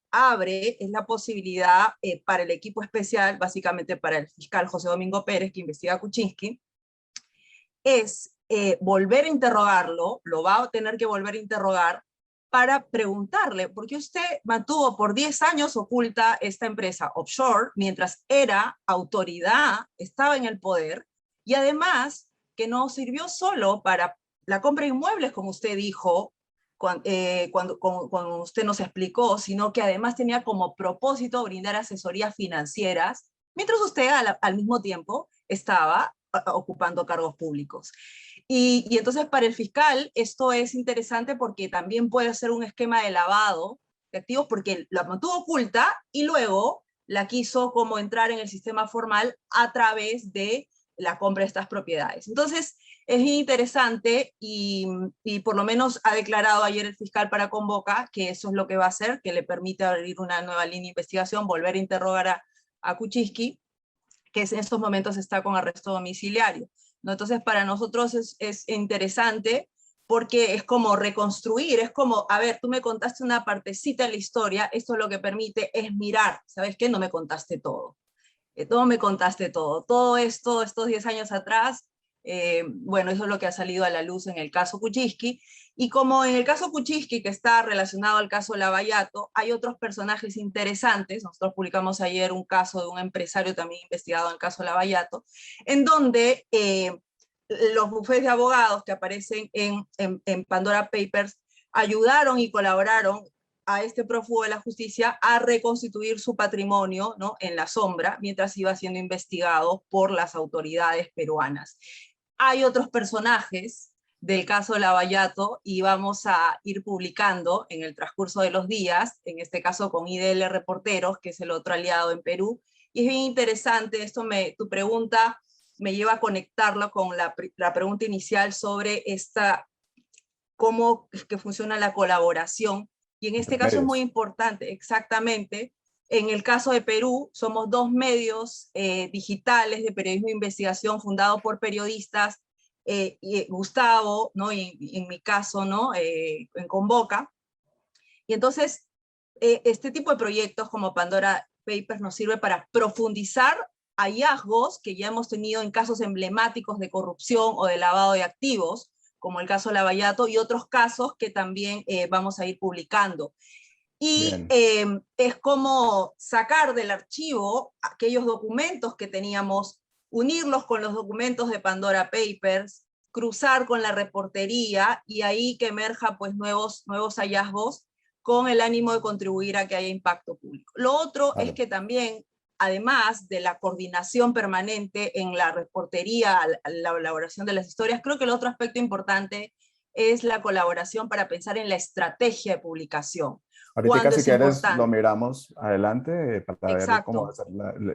abre es la posibilidad para el equipo especial, básicamente para el fiscal José Domingo Pérez, que investiga a Kuczynski, es volver a interrogarlo, lo va a tener que volver a interrogar para preguntarle, ¿por qué usted mantuvo por 10 años oculta esta empresa offshore mientras era autoridad, estaba en el poder, y además que no sirvió solo para la compra de inmuebles, como usted dijo, cuando usted nos explicó, sino que además tenía como propósito brindar asesorías financieras, mientras usted al mismo tiempo estaba ocupando cargos públicos. Y entonces para el fiscal esto es interesante porque también puede ser un esquema de lavado de activos, porque la mantuvo oculta y luego la quiso como entrar en el sistema formal a través de la compra de estas propiedades. Entonces, es interesante y por lo menos ha declarado ayer el fiscal para Convoca que eso es lo que va a hacer, que le permite abrir una nueva línea de investigación, volver a interrogar a Kuczynski, que en estos momentos está con arresto domiciliario, ¿no? Entonces, para nosotros es interesante porque es como reconstruir, es como, a ver, tú me contaste una partecita de la historia, esto lo que permite es mirar, ¿sabes qué? No me contaste todo. No me contaste todo. Todo esto, estos 10 años atrás, bueno, eso es lo que ha salido a la luz en el caso Kuczynski. Y como en el caso Kuczynski, que está relacionado al caso Lavallato, hay otros personajes interesantes. Nosotros publicamos ayer un caso de un empresario también investigado en el caso Lavallato, en donde los bufetes de abogados que aparecen en Pandora Papers ayudaron y colaboraron a este prófugo de la justicia a reconstituir su patrimonio, ¿no?, en la sombra, mientras iba siendo investigado por las autoridades peruanas. Hay otros personajes del caso Lavallato y vamos a ir publicando en el transcurso de los días, en este caso con IDL Reporteros, que es el otro aliado en Perú, y es bien interesante, tu pregunta me lleva a conectarlo con la pregunta inicial sobre cómo es que funciona la colaboración. Y en este caso es muy importante, exactamente. En el caso de Perú, somos 2 medios digitales de periodismo de investigación fundados por periodistas, Gustavo, ¿no?, y en mi caso, ¿no?, en Convoca. Y entonces, este tipo de proyectos como Pandora Papers nos sirve para profundizar hallazgos que ya hemos tenido en casos emblemáticos de corrupción o de lavado de activos, como el caso Lavallato, y otros casos que también vamos a ir publicando. Y es como sacar del archivo aquellos documentos que teníamos, unirlos con los documentos de Pandora Papers, cruzar con la reportería, y ahí que emerja pues nuevos hallazgos con el ánimo de contribuir a que haya impacto público. Lo otro es que también, además de la coordinación permanente en la reportería, la elaboración de las historias, creo que el otro aspecto importante es la colaboración para pensar en la estrategia de publicación. Ahorita si quieres lo miramos adelante para ver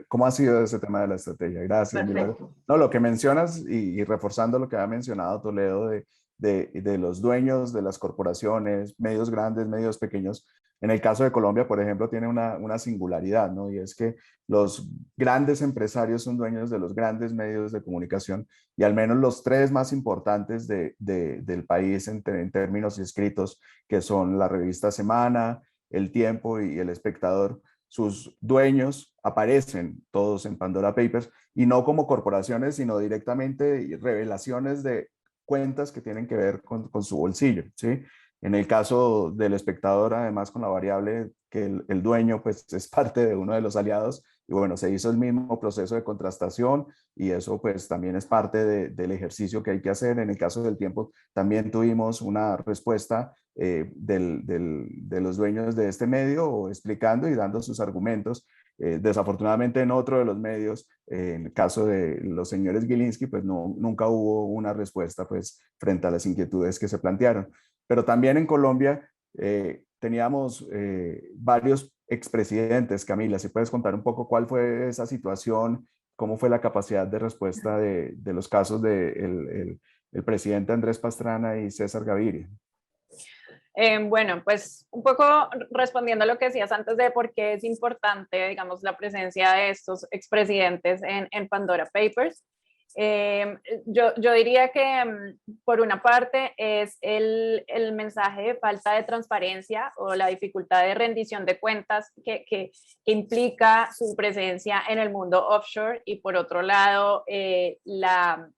cómo ha sido ese tema de la estrategia. Gracias, Milagros. No, lo que mencionas y reforzando lo que ha mencionado Toledo de los dueños de las corporaciones, medios grandes, medios pequeños. En el caso de Colombia, por ejemplo, tiene una singularidad, ¿no? Y es que los grandes empresarios son dueños de los grandes medios de comunicación y al menos los tres más importantes del país en términos escritos, que son la revista Semana, El Tiempo y El Espectador, sus dueños aparecen todos en Pandora Papers y no como corporaciones, sino directamente revelaciones de cuentas que tienen que ver con su bolsillo, ¿sí? En el caso del Espectador, además con la variable que el dueño pues es parte de uno de los aliados y bueno, se hizo el mismo proceso de contrastación y eso pues también es parte del ejercicio que hay que hacer. En el caso del Tiempo también tuvimos una respuesta de los dueños de este medio explicando y dando sus argumentos. Desafortunadamente en otro de los medios, en el caso de los señores Gilinski, pues nunca hubo una respuesta pues frente a las inquietudes que se plantearon. Pero también en Colombia teníamos varios expresidentes. Camila, si puedes contar un poco cuál fue esa situación, cómo fue la capacidad de respuesta de los casos del el presidente Andrés Pastrana y César Gaviria. Bueno, pues un poco respondiendo a lo que decías antes de por qué es importante, digamos, la presencia de estos expresidentes en Pandora Papers. Yo diría que por una parte es el mensaje de falta de transparencia o la dificultad de rendición de cuentas que implica su presencia en el mundo offshore y por otro lado la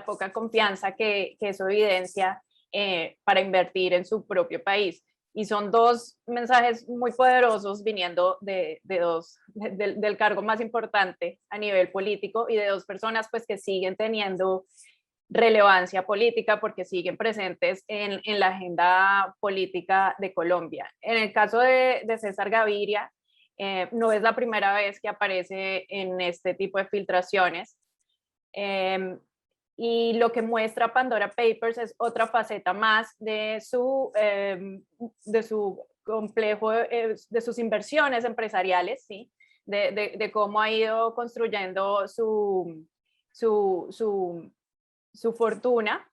poca confianza que eso evidencia para invertir en su propio país. Y son dos mensajes muy poderosos viniendo del cargo más importante a nivel político y de dos personas pues, que siguen teniendo relevancia política porque siguen presentes en la agenda política de Colombia. En el caso de César Gaviria, no es la primera vez que aparece en este tipo de filtraciones. Y lo que muestra Pandora Papers es otra faceta más de su complejo, de sus inversiones empresariales, ¿sí? De cómo ha ido construyendo su fortuna,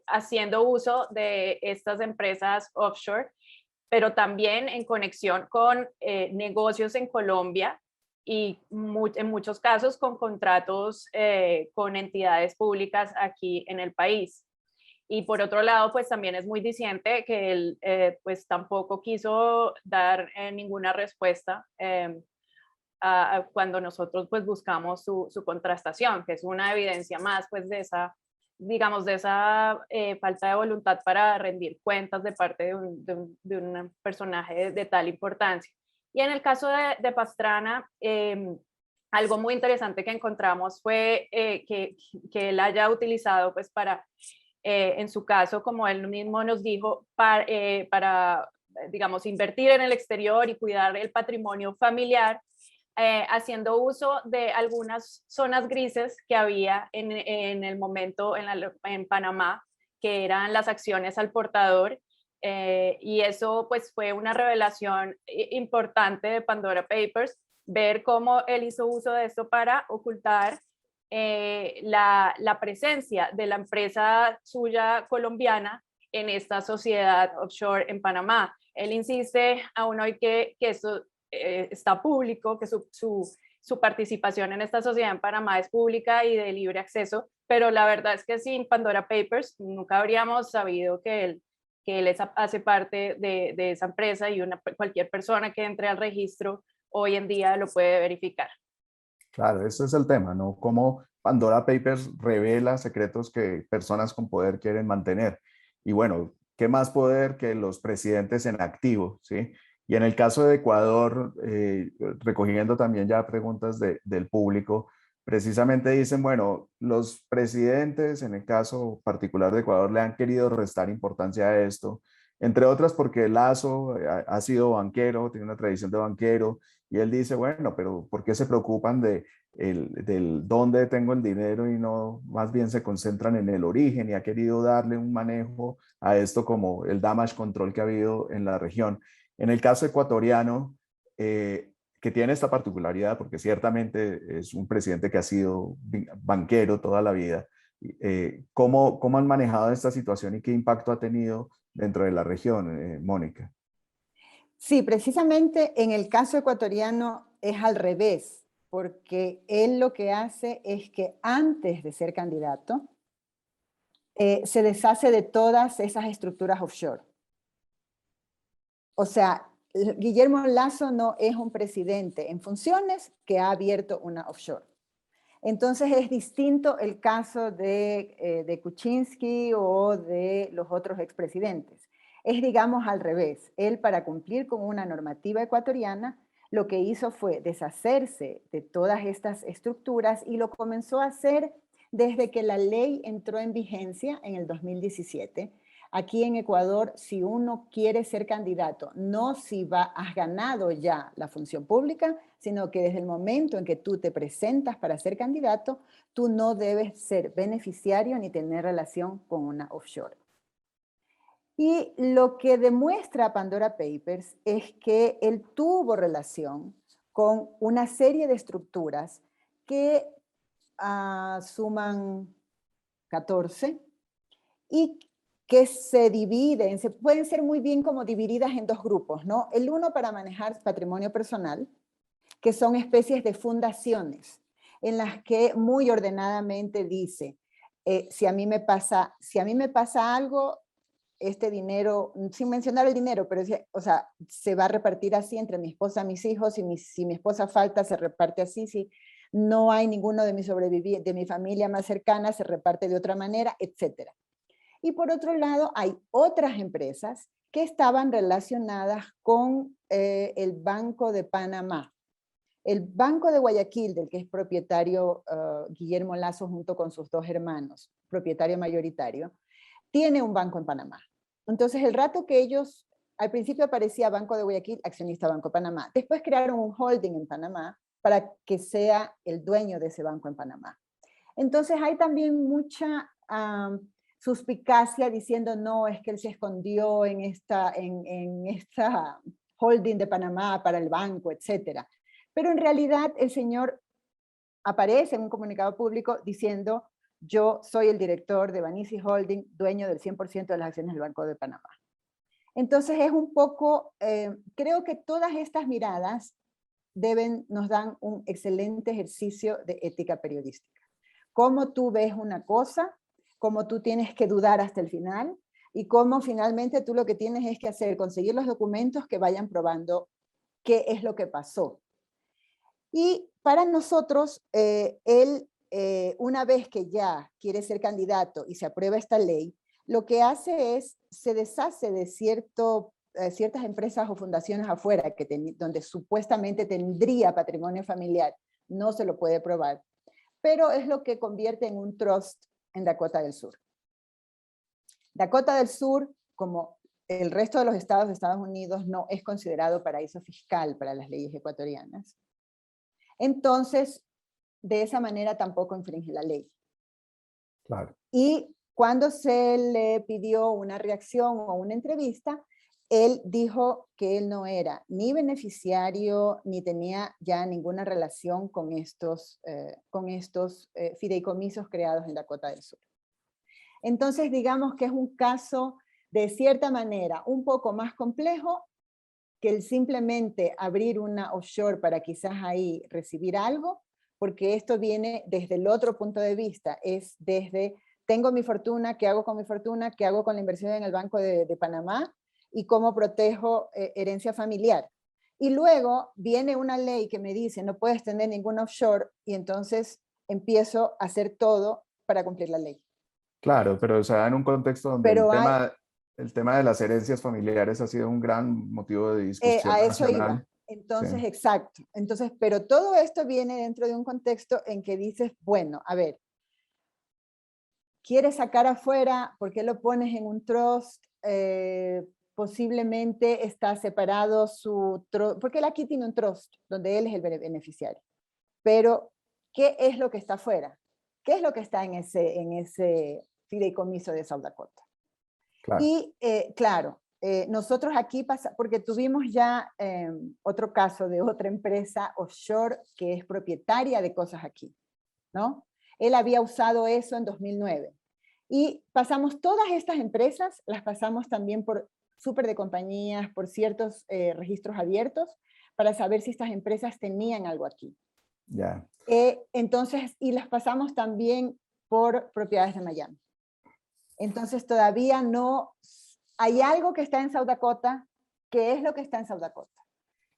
haciendo uso de estas empresas offshore, pero también en conexión con negocios en Colombia, y en muchos casos con contratos con entidades públicas aquí en el país. Y por otro lado, pues también es muy diciente que él pues tampoco quiso dar ninguna respuesta cuando nosotros pues buscamos su contrastación, que es una evidencia más pues de esa, digamos, de esa falta de voluntad para rendir cuentas de parte de un personaje de tal importancia. Y en el caso de Pastrana, algo muy interesante que encontramos fue que él haya utilizado, pues, en su caso, como él mismo nos dijo, para, digamos, invertir en el exterior y cuidar el patrimonio familiar, haciendo uso de algunas zonas grises que había en el momento en Panamá, que eran las acciones al portador. Y eso pues fue una revelación importante de Pandora Papers, ver cómo él hizo uso de esto para ocultar la presencia de la empresa suya colombiana en esta sociedad offshore en Panamá. Él insiste aún hoy que eso está público, que su participación en esta sociedad en Panamá es pública y de libre acceso, pero la verdad es que sin Pandora Papers nunca habríamos sabido que él hace parte de esa empresa y cualquier persona que entre al registro hoy en día lo puede verificar. Claro, ese es el tema, ¿no? Cómo Pandora Papers revela secretos que personas con poder quieren mantener. Y bueno, ¿qué más poder que los presidentes en activo, ¿sí? Y en el caso de Ecuador, recogiendo también ya preguntas del público, precisamente dicen, bueno, los presidentes, en el caso particular de Ecuador, le han querido restar importancia a esto, entre otras porque Lazo ha sido banquero, tiene una tradición de banquero, y él dice, bueno, pero ¿por qué se preocupan del dónde tengo el dinero y no más bien se concentran en el origen? Y ha querido darle un manejo a esto como el damage control que ha habido en la región. En el caso ecuatoriano, que tiene esta particularidad, porque ciertamente es un presidente que ha sido banquero toda la vida, ¿Cómo han manejado esta situación y qué impacto ha tenido dentro de la región, Mónica? Sí, precisamente en el caso ecuatoriano es al revés, porque él lo que hace es que antes de ser candidato, se deshace de todas esas estructuras offshore. O sea, Guillermo Lasso no es un presidente en funciones que ha abierto una offshore. Entonces es distinto el caso de Kuczynski o de los otros expresidentes. Es, digamos, al revés. Él, para cumplir con una normativa ecuatoriana, lo que hizo fue deshacerse de todas estas estructuras y lo comenzó a hacer desde que la ley entró en vigencia en el 2017. Aquí en Ecuador, si uno quiere ser candidato, no si has ganado ya la función pública, sino que desde el momento en que tú te presentas para ser candidato, tú no debes ser beneficiario ni tener relación con una offshore. Y lo que demuestra Pandora Papers es que él tuvo relación con una serie de estructuras que suman 14 y que se dividen, pueden ser muy bien como divididas en dos grupos, ¿no? El uno para manejar patrimonio personal, que son especies de fundaciones, en las que muy ordenadamente dice, si a mí me pasa algo, este dinero, sin mencionar el dinero, pero o sea, se va a repartir así entre mi esposa, mis hijos, y si mi esposa falta, se reparte así, si no hay ninguno de de mi familia más cercana, se reparte de otra manera, etc. Y por otro lado, hay otras empresas que estaban relacionadas con el Banco de Panamá. El Banco de Guayaquil, del que es propietario Guillermo Lasso junto con sus dos hermanos, propietario mayoritario, tiene un banco en Panamá. Entonces, el rato que ellos, al principio aparecía Banco de Guayaquil, accionista Banco Panamá. Después crearon un holding en Panamá para que sea el dueño de ese banco en Panamá. Entonces, hay también mucha suspicacia diciendo, no, es que él se escondió en esta holding de Panamá para el banco, etc. Pero en realidad el señor aparece en un comunicado público diciendo, yo soy el director de Banisi Holding, dueño del 100% de las acciones del Banco de Panamá. Entonces es un poco, creo que todas estas miradas nos dan un excelente ejercicio de ética periodística. Cómo tú ves una cosa, cómo tú tienes que dudar hasta el final, y cómo finalmente tú lo que tienes es que hacer, conseguir los documentos que vayan probando qué es lo que pasó. Y para nosotros, una vez que ya quiere ser candidato y se aprueba esta ley, lo que hace es, se deshace de ciertas empresas o fundaciones afuera donde supuestamente tendría patrimonio familiar, no se lo puede probar, pero es lo que convierte en un trust en Dakota del Sur. Dakota del Sur, como el resto de los estados de Estados Unidos, no es considerado paraíso fiscal para las leyes ecuatorianas. Entonces, de esa manera tampoco infringe la ley. Claro. Y cuando se le pidió una reacción o una entrevista, él dijo que él no era ni beneficiario, ni tenía ya ninguna relación con estos fideicomisos creados en Dakota del Sur. Entonces, digamos que es un caso, de cierta manera, un poco más complejo que el simplemente abrir una offshore para quizás ahí recibir algo, porque esto viene desde el otro punto de vista, es desde, tengo mi fortuna, ¿qué hago con mi fortuna? ¿Qué hago con la inversión en el Banco de Panamá? Y cómo protejo herencia familiar. Y luego viene una ley que me dice, no puedes tener ningún offshore, y entonces empiezo a hacer todo para cumplir la ley. Claro, pero o sea, en un contexto donde el tema de las herencias familiares ha sido un gran motivo de discusión a eso nacional. iba. Entonces, Sí. exacto. Entonces, pero todo esto viene dentro de un contexto en que dices, bueno, a ver, ¿quieres sacar afuera? ¿Por qué lo pones en un trust? Posiblemente está separado su trust, porque él aquí tiene un trust, donde él es el beneficiario. Pero, ¿qué es lo que está afuera? ¿Qué es lo que está en ese fideicomiso de South Dakota? Claro. Y claro, nosotros aquí porque tuvimos ya otro caso de otra empresa offshore que es propietaria de cosas aquí, ¿no? él había usado eso en 2009. Y pasamos todas estas empresas, las pasamos también por súper de compañías, por ciertos registros abiertos, para saber si estas empresas tenían algo aquí. Ya. Entonces, y las pasamos también por propiedades de Miami. Entonces todavía no, hay algo que está en South Dakota. ¿Qué es lo que está en South Dakota?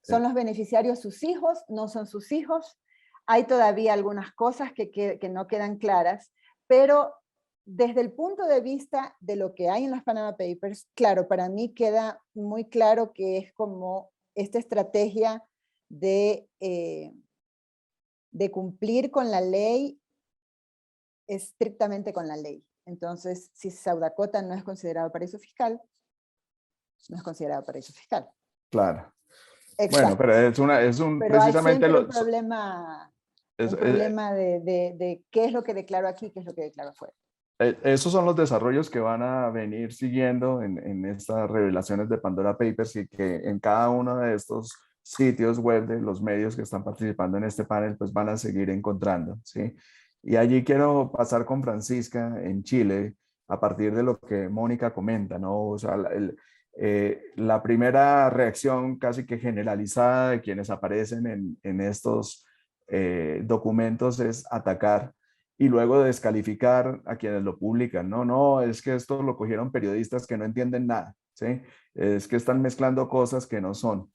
¿Son los beneficiarios sus hijos? ¿No son sus hijos? Hay todavía algunas cosas que no quedan claras, pero desde el punto de vista de lo que hay en los Panama Papers, claro, para mí queda muy claro que es como esta estrategia de cumplir con la ley, estrictamente con la ley. Entonces, si South Dakota no es considerado paraíso fiscal, no es considerado paraíso fiscal. Claro. Exacto. Bueno, pero pero precisamente hay siempre un problema de qué es lo que declaro aquí, qué es lo que declaro afuera. Esos son los desarrollos que van a venir siguiendo en estas revelaciones de Pandora Papers, y que en cada uno de estos sitios web de los medios que están participando en este panel, pues van a seguir encontrando, ¿sí? Y allí quiero pasar con Francisca en Chile, a partir de lo que Mónica comenta, ¿no? O sea, la primera reacción casi que generalizada de quienes aparecen en estos documentos es atacar y luego descalificar a quienes lo publican. No, no, es que esto lo cogieron periodistas que no entienden nada, ¿sí? Es que están mezclando cosas que no son.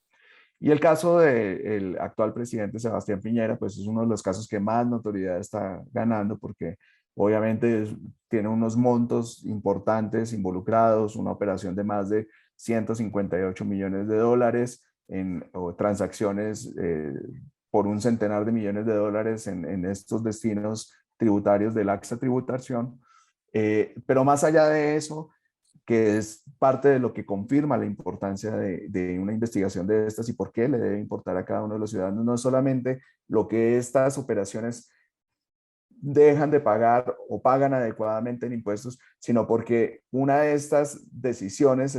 Y el caso del actual presidente Sebastián Piñera, pues es uno de los casos que más notoriedad está ganando, porque obviamente tiene unos montos importantes involucrados, una operación de más de 158 millones de dólares o transacciones por un centenar de millones de dólares en estos destinos tributarios de laxa tributación. Pero más allá de eso, que es parte de lo que confirma la importancia de una investigación de estas y por qué le debe importar a cada uno de los ciudadanos, no es solamente lo que estas operaciones dejan de pagar o pagan adecuadamente en impuestos, sino porque una de estas decisiones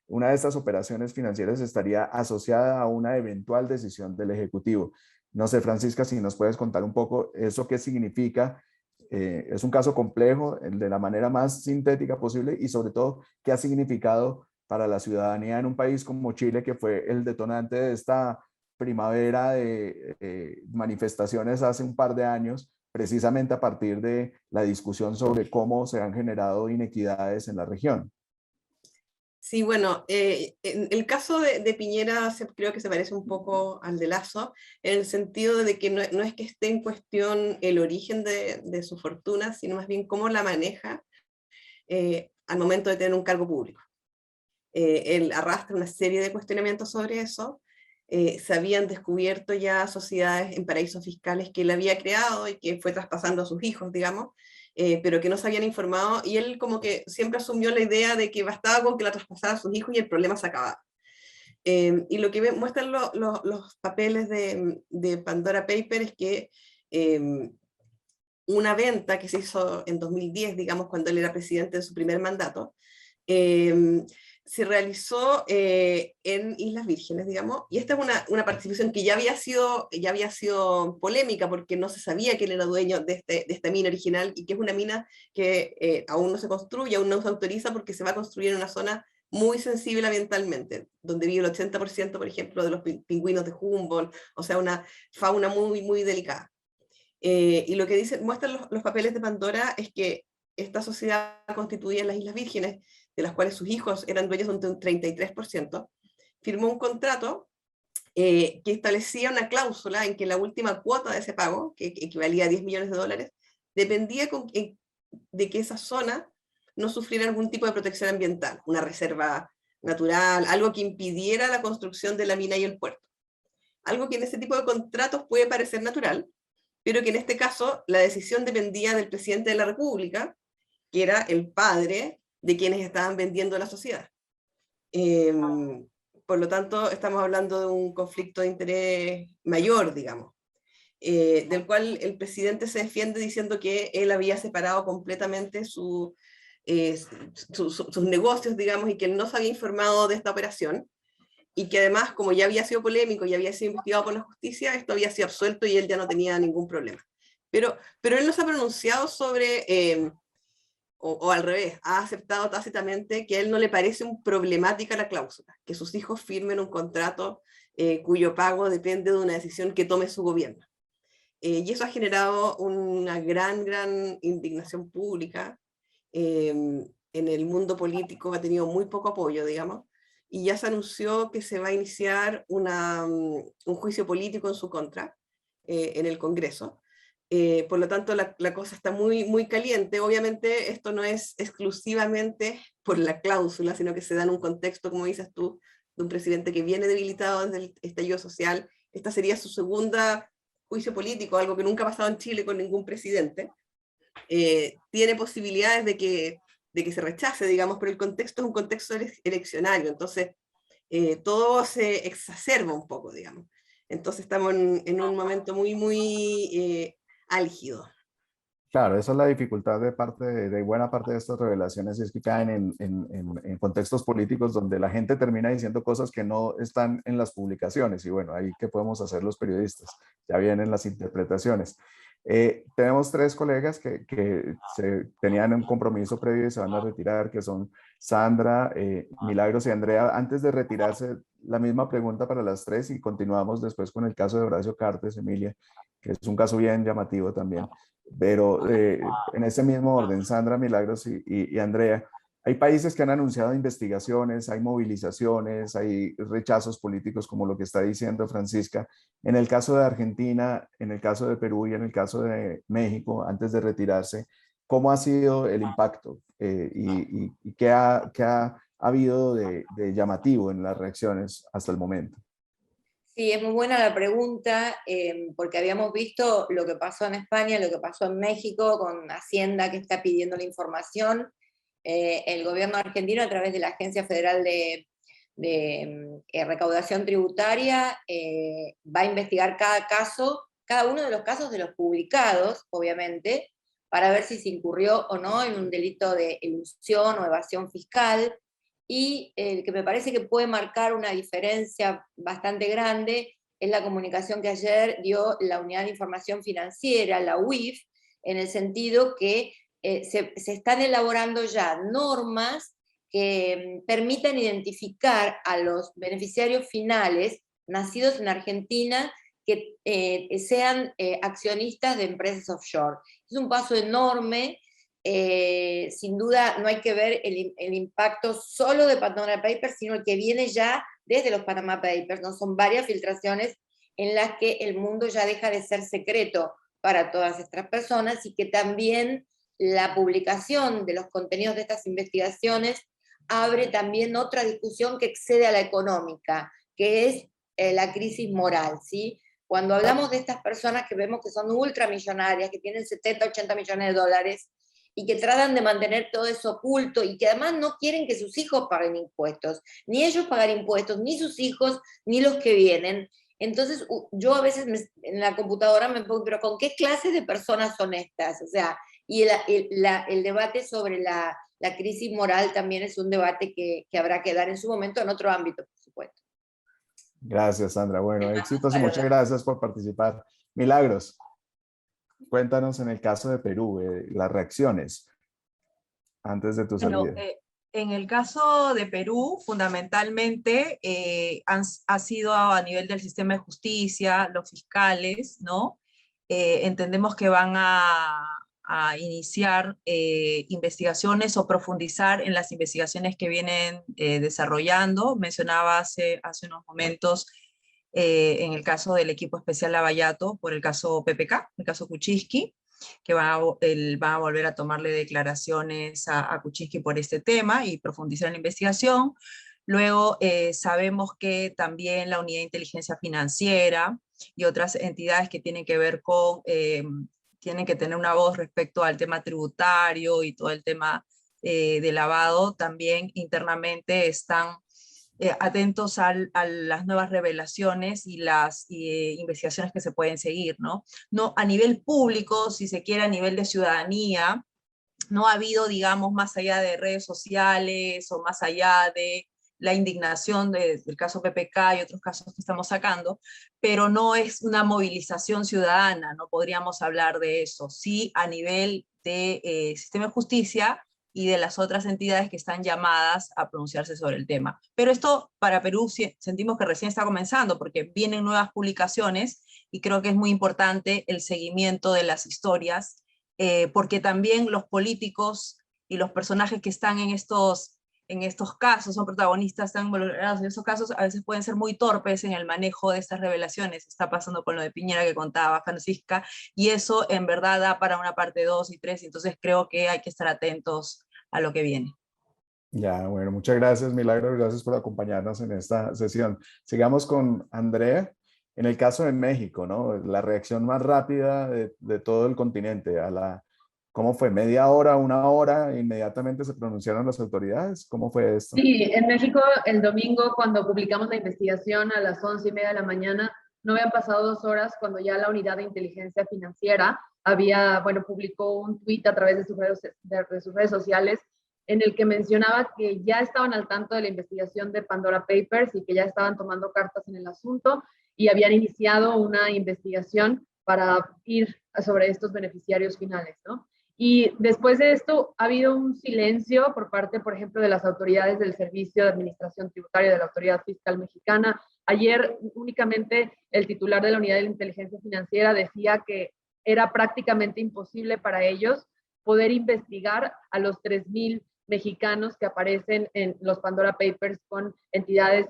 una de estas operaciones financieras estaría asociada a una eventual decisión del Ejecutivo. No sé, Francisca, si nos puedes contar un poco eso qué significa. Es un caso complejo, de la manera más sintética posible, y sobre todo, qué ha significado para la ciudadanía en un país como Chile, que fue el detonante de esta primavera de manifestaciones hace un par de años, precisamente a partir de la discusión sobre cómo se han generado inequidades en la región. Sí, bueno, en el caso de Piñera creo que se parece un poco al de Lasso, en el sentido de que no es que esté en cuestión el origen de su fortuna, sino más bien cómo la maneja al momento de tener un cargo público. Él arrastra una serie de cuestionamientos sobre eso. Se habían descubierto ya sociedades en paraísos fiscales que él había creado y que fue traspasando a sus hijos, digamos, pero que no se habían informado, y él como que siempre asumió la idea de que bastaba con que la traspasara a sus hijos y el problema se acababa. Y lo que muestran los papeles de Pandora Papers es que una venta que se hizo en 2010, digamos, cuando él era presidente de su primer mandato, se realizó en Islas Vírgenes, digamos, y esta es una participación que ya había sido polémica, porque no se sabía que él era dueño de esta mina original, y que es una mina que aún no se construye, aún no se autoriza, porque se va a construir en una zona muy sensible ambientalmente, donde vive el 80%, por ejemplo, de los pingüinos de Humboldt, o sea, una fauna muy, muy delicada. Y lo que muestran los papeles de Pandora es que esta sociedad constituida en las Islas Vírgenes, de las cuales sus hijos eran dueños de un 33%, firmó un contrato que establecía una cláusula en que la última cuota de ese pago, que equivalía a 10 millones de dólares, dependía de que esa zona no sufriera algún tipo de protección ambiental, una reserva natural, algo que impidiera la construcción de la mina y el puerto. Algo que en ese tipo de contratos puede parecer natural, pero que en este caso la decisión dependía del presidente de la República, que era el padre de quienes estaban vendiendo la sociedad. Por lo tanto, estamos hablando de un conflicto de interés mayor, digamos, del cual el presidente se defiende diciendo que él había separado completamente sus negocios, digamos, y que él no se había informado de esta operación, y que además, como ya había sido polémico y había sido investigado por la justicia, esto había sido absuelto y él ya no tenía ningún problema. pero él no se ha pronunciado sobre, o al revés, ha aceptado tácitamente que a él no le parece un problemática la cláusula, que sus hijos firmen un contrato cuyo pago depende de una decisión que tome su gobierno. Y eso ha generado una gran indignación pública. En el mundo político ha tenido muy poco apoyo, digamos, y ya se anunció que se va a iniciar un juicio político en su contra en el Congreso. Por lo tanto, la cosa está muy caliente. Obviamente, esto no es exclusivamente por la cláusula, sino que se da en un contexto, como dices tú, de un presidente que viene debilitado desde el estallido social. Esta sería su segunda juicio político, algo que nunca ha pasado en Chile con ningún presidente. Tiene posibilidades de que se rechace, digamos, pero el contexto es un contexto eleccionario, entonces todo se exacerba un poco, digamos. Entonces estamos en un momento muy álgido. Claro, esa es la dificultad de buena parte de estas revelaciones, es que caen en contextos políticos donde la gente termina diciendo cosas que no están en las publicaciones, y bueno, ahí qué podemos hacer los periodistas, ya vienen las interpretaciones. Tenemos tres colegas que tenían un compromiso previo y se van a retirar, que son Sandra, Milagros y Andrea. Antes de retirarse, la misma pregunta para las tres y continuamos después con el caso de Horacio Cartes, Emilia, que es un caso bien llamativo también. Pero en ese mismo orden, Sandra, Milagros y Andrea, hay países que han anunciado investigaciones, hay movilizaciones, hay rechazos políticos, como lo que está diciendo Francisca. En el caso de Argentina, en el caso de Perú y en el caso de México, antes de retirarse, ¿cómo ha sido el impacto y qué ha habido de llamativo en las reacciones hasta el momento? Sí, es muy buena la pregunta, porque habíamos visto lo que pasó en España, lo que pasó en México, con Hacienda que está pidiendo la información. El gobierno argentino, a través de la Agencia Federal de Recaudación Tributaria, va a investigar cada caso, cada uno de los casos de los publicados, obviamente, para ver si se incurrió o no en un delito de elusión o evasión fiscal. Y el que me parece que puede marcar una diferencia bastante grande es la comunicación que ayer dio la Unidad de Información Financiera, la UIF, en el sentido que se están elaborando ya normas que permitan identificar a los beneficiarios finales nacidos en Argentina que sean accionistas de empresas offshore. Es un paso enorme. Sin duda no hay que ver el impacto solo de Panama Papers, sino el que viene ya desde los Panama Papers, ¿no? Son varias filtraciones en las que el mundo ya deja de ser secreto para todas estas personas, y que también la publicación de los contenidos de estas investigaciones abre también otra discusión que excede a la económica, que es la crisis moral, ¿sí? Cuando hablamos de estas personas que vemos que son ultramillonarias, que tienen 70, 80 millones de dólares, y que tratan de mantener todo eso oculto, y que además no quieren que sus hijos paguen impuestos, ni ellos pagar impuestos, ni sus hijos, ni los que vienen. Entonces yo a veces en la computadora me pongo, pero ¿con qué clase de personas son estas? O sea, y el debate sobre la crisis moral también es un debate que habrá que dar en su momento en otro ámbito, por supuesto. Gracias, Sandra. Bueno, éxitos y muchas gracias por participar. Milagros, cuéntanos en el caso de Perú, las reacciones antes de tu salida. En el caso de Perú, fundamentalmente ha sido a nivel del sistema de justicia, los fiscales, ¿no? Entendemos que van a iniciar investigaciones o profundizar en las investigaciones que vienen desarrollando. Mencionaba hace unos momentos en el caso del equipo especial Lavallato, por el caso PPK, el caso Kuczynski, que va a volver a tomarle declaraciones a Kuczynski por este tema y profundizar en la investigación. Luego sabemos que también la Unidad de Inteligencia Financiera y otras entidades que tienen que ver con, tienen que tener una voz respecto al tema tributario y todo el tema de lavado, también internamente están atentos a las nuevas revelaciones y las investigaciones que se pueden seguir, ¿no? No a nivel público, si se quiere, a nivel de ciudadanía, no ha habido, digamos, más allá de redes sociales o más allá de la indignación del caso PPK y otros casos que estamos sacando, pero no es una movilización ciudadana, no podríamos hablar de eso. Sí, a nivel de sistema de justicia y de las otras entidades que están llamadas a pronunciarse sobre el tema. Pero esto para Perú sentimos que recién está comenzando, porque vienen nuevas publicaciones y creo que es muy importante el seguimiento de las historias, porque también los políticos y los personajes que están en estos casos, son protagonistas, están involucrados en esos casos, a veces pueden ser muy torpes en el manejo de estas revelaciones. Está pasando con lo de Piñera que contaba Francisca, y eso en verdad da para una parte 2 y 3, entonces creo que hay que estar atentos a lo que viene. Ya, bueno, muchas gracias, Milagro, gracias por acompañarnos en esta sesión. Sigamos con Andrea. En el caso de México, ¿no? La reacción más rápida de todo el continente a la... ¿Cómo fue? ¿Media hora, una hora? ¿Inmediatamente se pronunciaron las autoridades? ¿Cómo fue esto? Sí, en México el domingo cuando publicamos la investigación a las 11:30 de la mañana, no habían pasado 2 horas cuando ya la unidad de inteligencia financiera publicó un tuit a través de sus redes sociales en el que mencionaba que ya estaban al tanto de la investigación de Pandora Papers y que ya estaban tomando cartas en el asunto y habían iniciado una investigación para ir sobre estos beneficiarios finales, ¿no? Y después de esto ha habido un silencio por parte, por ejemplo, de las autoridades del Servicio de Administración Tributaria de la Autoridad Fiscal Mexicana. Ayer únicamente el titular de la Unidad de Inteligencia Financiera decía que era prácticamente imposible para ellos poder investigar a los 3,000 mexicanos que aparecen en los Pandora Papers con entidades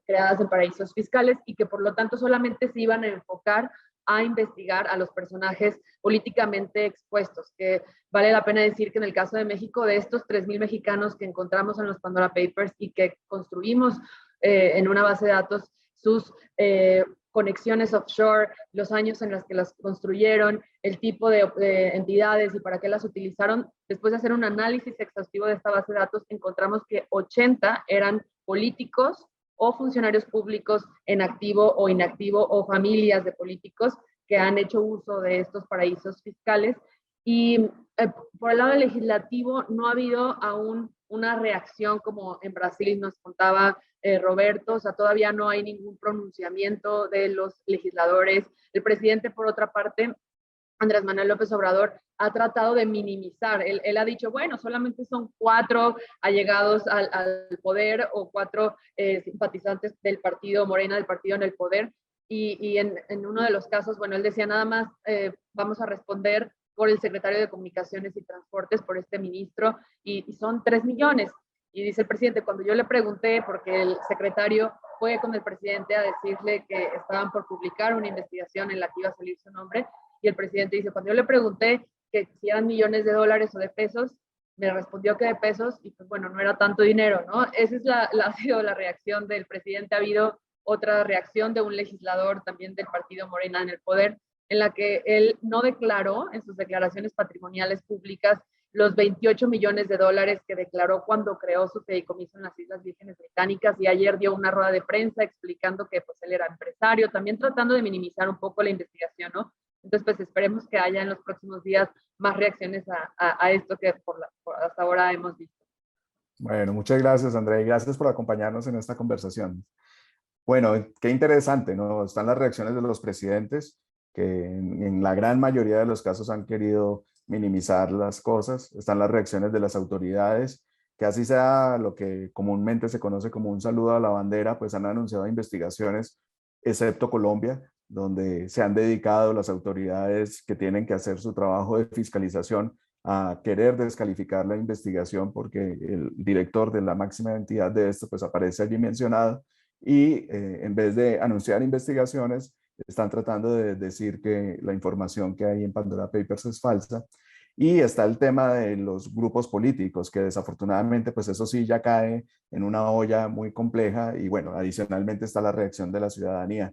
creadas en paraísos fiscales y que por lo tanto solamente se iban a enfocar a investigar a los personajes políticamente expuestos, que vale la pena decir que en el caso de México, de estos 3,000 mexicanos que encontramos en los Pandora Papers y que construimos en una base de datos sus conexiones offshore, los años en los que las construyeron, el tipo de entidades y para qué las utilizaron, después de hacer un análisis exhaustivo de esta base de datos, encontramos que 80 eran políticos o funcionarios públicos en activo o inactivo o familias de políticos que han hecho uso de estos paraísos fiscales. Y por el lado legislativo no ha habido aún una reacción como en Brasil nos contaba Roberto, o sea, todavía no hay ningún pronunciamiento de los legisladores. El presidente, por otra parte, Andrés Manuel López Obrador, ha tratado de minimizar. Él ha dicho, bueno, solamente son 4 allegados al poder o 4 simpatizantes del partido Morena, del partido en el poder. Y en uno de los casos, bueno, él decía nada más, vamos a responder por el secretario de Comunicaciones y Transportes, por este ministro, y son 3 millones. Y dice el presidente, cuando yo le pregunté, porque el secretario fue con el presidente a decirle que estaban por publicar una investigación en la que iba a salir su nombre, y el presidente dice, cuando yo le pregunté que si eran millones de dólares o de pesos, me respondió que de pesos, y pues bueno, no era tanto dinero, ¿no? Esa es ha sido la reacción del presidente. Ha habido otra reacción de un legislador también del partido Morena en el poder, en la que él no declaró en sus declaraciones patrimoniales públicas los 28 millones de dólares que declaró cuando creó su fideicomiso en las Islas Vírgenes Británicas, y ayer dio una rueda de prensa explicando que pues él era empresario, también tratando de minimizar un poco la investigación, ¿no? Entonces, pues esperemos que haya en los próximos días más reacciones a esto que hasta ahora hemos visto. Bueno, muchas gracias, Andrea, y gracias por acompañarnos en esta conversación. Bueno, qué interesante, ¿no? Están las reacciones de los presidentes, que en la gran mayoría de los casos han querido minimizar las cosas. Están las reacciones de las autoridades, que así sea lo que comúnmente se conoce como un saludo a la bandera, pues han anunciado investigaciones, excepto Colombia, donde se han dedicado las autoridades que tienen que hacer su trabajo de fiscalización a querer descalificar la investigación, porque el director de la máxima entidad de esto pues aparece allí mencionado, y en vez de anunciar investigaciones, están tratando de decir que la información que hay en Pandora Papers es falsa. Y está el tema de los grupos políticos, que desafortunadamente pues eso sí ya cae en una olla muy compleja, y bueno, adicionalmente está la reacción de la ciudadanía.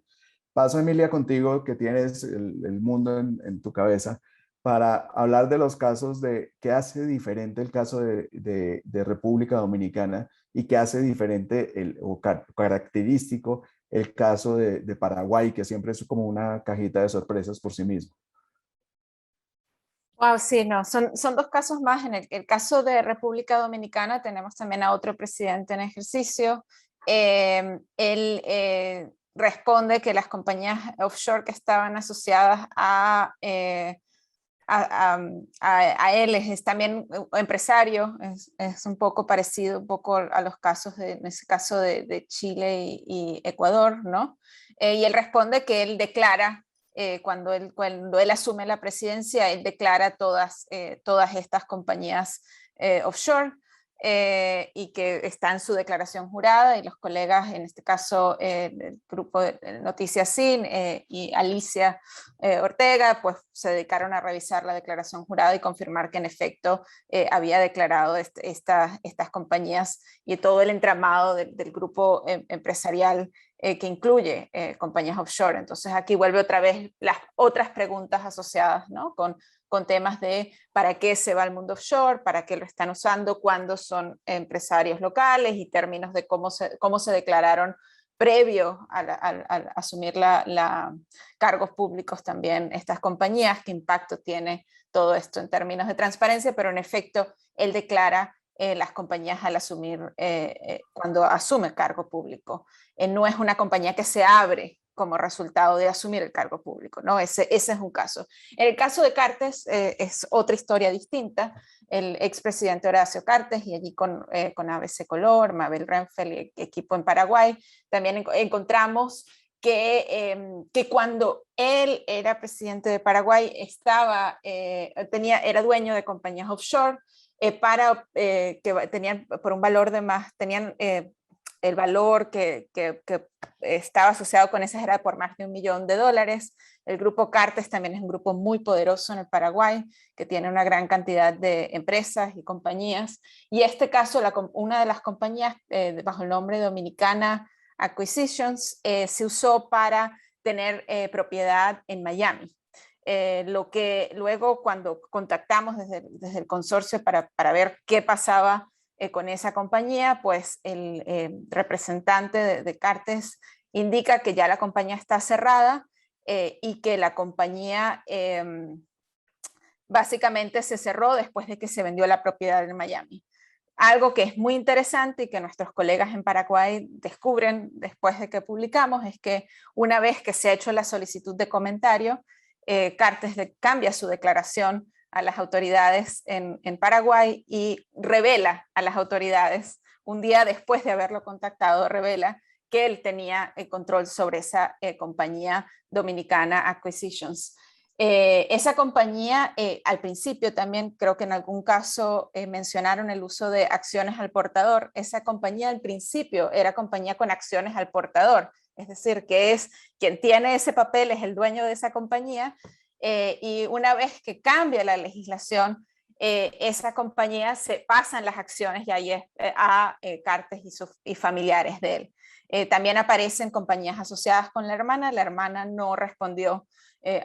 Paso, Emilia, contigo, que tienes el mundo en tu cabeza, para hablar de los casos de qué hace diferente el caso de República Dominicana y qué hace diferente o característico el caso de Paraguay, que siempre es como una cajita de sorpresas por sí mismo. Wow, sí, no, son dos casos más. En el caso de República Dominicana tenemos también a otro presidente en ejercicio. Él responde que las compañías offshore que estaban asociadas a él es también empresario, es un poco parecido un poco a los casos, en ese caso de Chile y Ecuador, ¿no? Y él responde que él declara, cuando él asume la presidencia, él declara todas estas compañías offshore, y que está en su declaración jurada, y los colegas, en este caso el grupo de Noticias Sin y Alicia Ortega, pues se dedicaron a revisar la declaración jurada y confirmar que en efecto había declarado estas compañías y todo el entramado del grupo empresarial que incluye compañías offshore. Entonces aquí vuelve otra vez las otras preguntas asociadas, ¿no? con temas de para qué se va al mundo offshore, para qué lo están usando, cuándo son empresarios locales, y términos de cómo se declararon previo a asumir cargos públicos también estas compañías, qué impacto tiene todo esto en términos de transparencia, pero en efecto él declara las compañías al asumir, cuando asume cargo público. No es una compañía que se abre como resultado de asumir el cargo público, ¿no? Ese es un caso. En el caso de Cartes es otra historia distinta. El expresidente Horacio Cartes, y allí con ABC Color, Mabel Renfel y equipo en Paraguay, también encontramos que cuando él era presidente de Paraguay era dueño de compañías offshore, que tenían por un valor de más, tenían el valor que estaba asociado con esas era por más de $1 millón. El grupo Cartes también es un grupo muy poderoso en el Paraguay, que tiene una gran cantidad de empresas y compañías. Y este caso, una de las compañías bajo el nombre Dominicana Acquisitions se usó para tener propiedad en Miami. Lo que luego, cuando contactamos desde el consorcio para ver qué pasaba con esa compañía, pues el representante de Cartes indica que ya la compañía está cerrada, y que la compañía básicamente se cerró después de que se vendió la propiedad en Miami. Algo que es muy interesante y que nuestros colegas en Paraguay descubren después de que publicamos es que una vez que se ha hecho la solicitud de comentario, Cartes cambia su declaración a las autoridades en Paraguay y revela a las autoridades, un día después de haberlo contactado, revela que él tenía el control sobre esa compañía Dominicana Acquisitions. Esa compañía, al principio también creo que en algún caso mencionaron el uso de acciones al portador. Esa compañía al principio era compañía con acciones al portador, es decir, que es quien tiene ese papel, es el dueño de esa compañía, y una vez que cambia la legislación, esa compañía se pasan las acciones y ahí a Cartes y familiares de él. También aparecen compañías asociadas con la hermana no respondió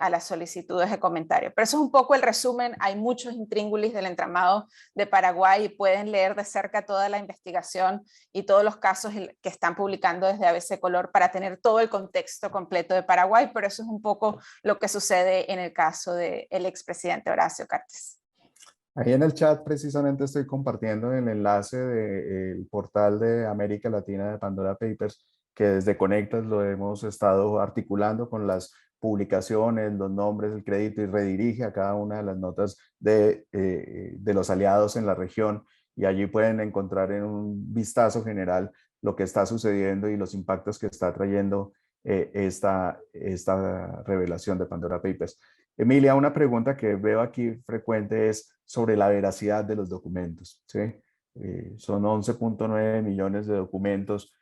a las solicitudes de comentario. Pero eso es un poco el resumen. Hay muchos intríngulis del entramado de Paraguay y pueden leer de cerca toda la investigación y todos los casos que están publicando desde ABC Color para tener todo el contexto completo de Paraguay, pero eso es un poco lo que sucede en el caso del expresidente Horacio Cartes. Ahí en el chat precisamente estoy compartiendo el enlace del portal de América Latina de Pandora Papers, que desde Conectas lo hemos estado articulando con las publicaciones, los nombres, el crédito, y redirige a cada una de las notas de los aliados en la región, y allí pueden encontrar en un vistazo general lo que está sucediendo y los impactos que está trayendo esta revelación de Pandora Papers. Emilia, una pregunta que veo aquí frecuente es sobre la veracidad de los documentos, ¿sí? Son 11.9 millones de documentos.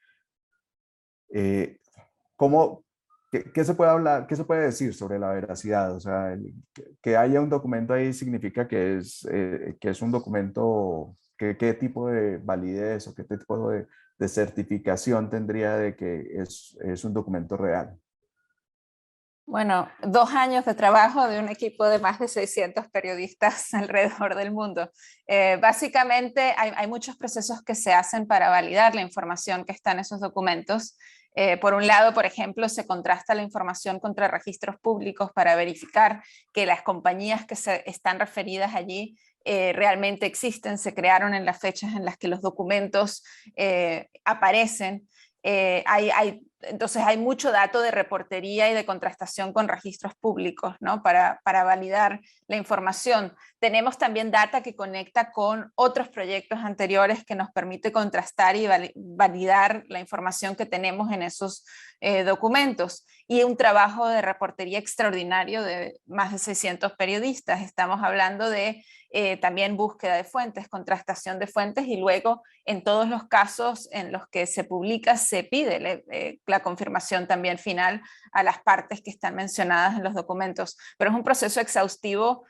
¿Qué se puede hablar, qué se puede decir sobre la veracidad? O sea, que haya un documento ahí significa que es un documento, ¿qué tipo de validez o qué tipo de certificación tendría de que es un documento real? Bueno, 2 años de trabajo de un equipo de más de 600 periodistas alrededor del mundo. Básicamente hay muchos procesos que se hacen para validar la información que está en esos documentos. Por un lado, por ejemplo, se contrasta la información contra registros públicos para verificar que las compañías que están referidas allí realmente existen, se crearon en las fechas en las que los documentos aparecen. Entonces hay mucho dato de reportería y de contrastación con registros públicos, ¿no? para validar la información. Tenemos también data que conecta con otros proyectos anteriores que nos permite contrastar y validar la información que tenemos en esos documentos. Y un trabajo de reportería extraordinario de más de 600 periodistas. Estamos hablando de también búsqueda de fuentes, contrastación de fuentes, y luego en todos los casos en los que se publica se pide la confirmación también final a las partes que están mencionadas en los documentos. Pero es un proceso exhaustivo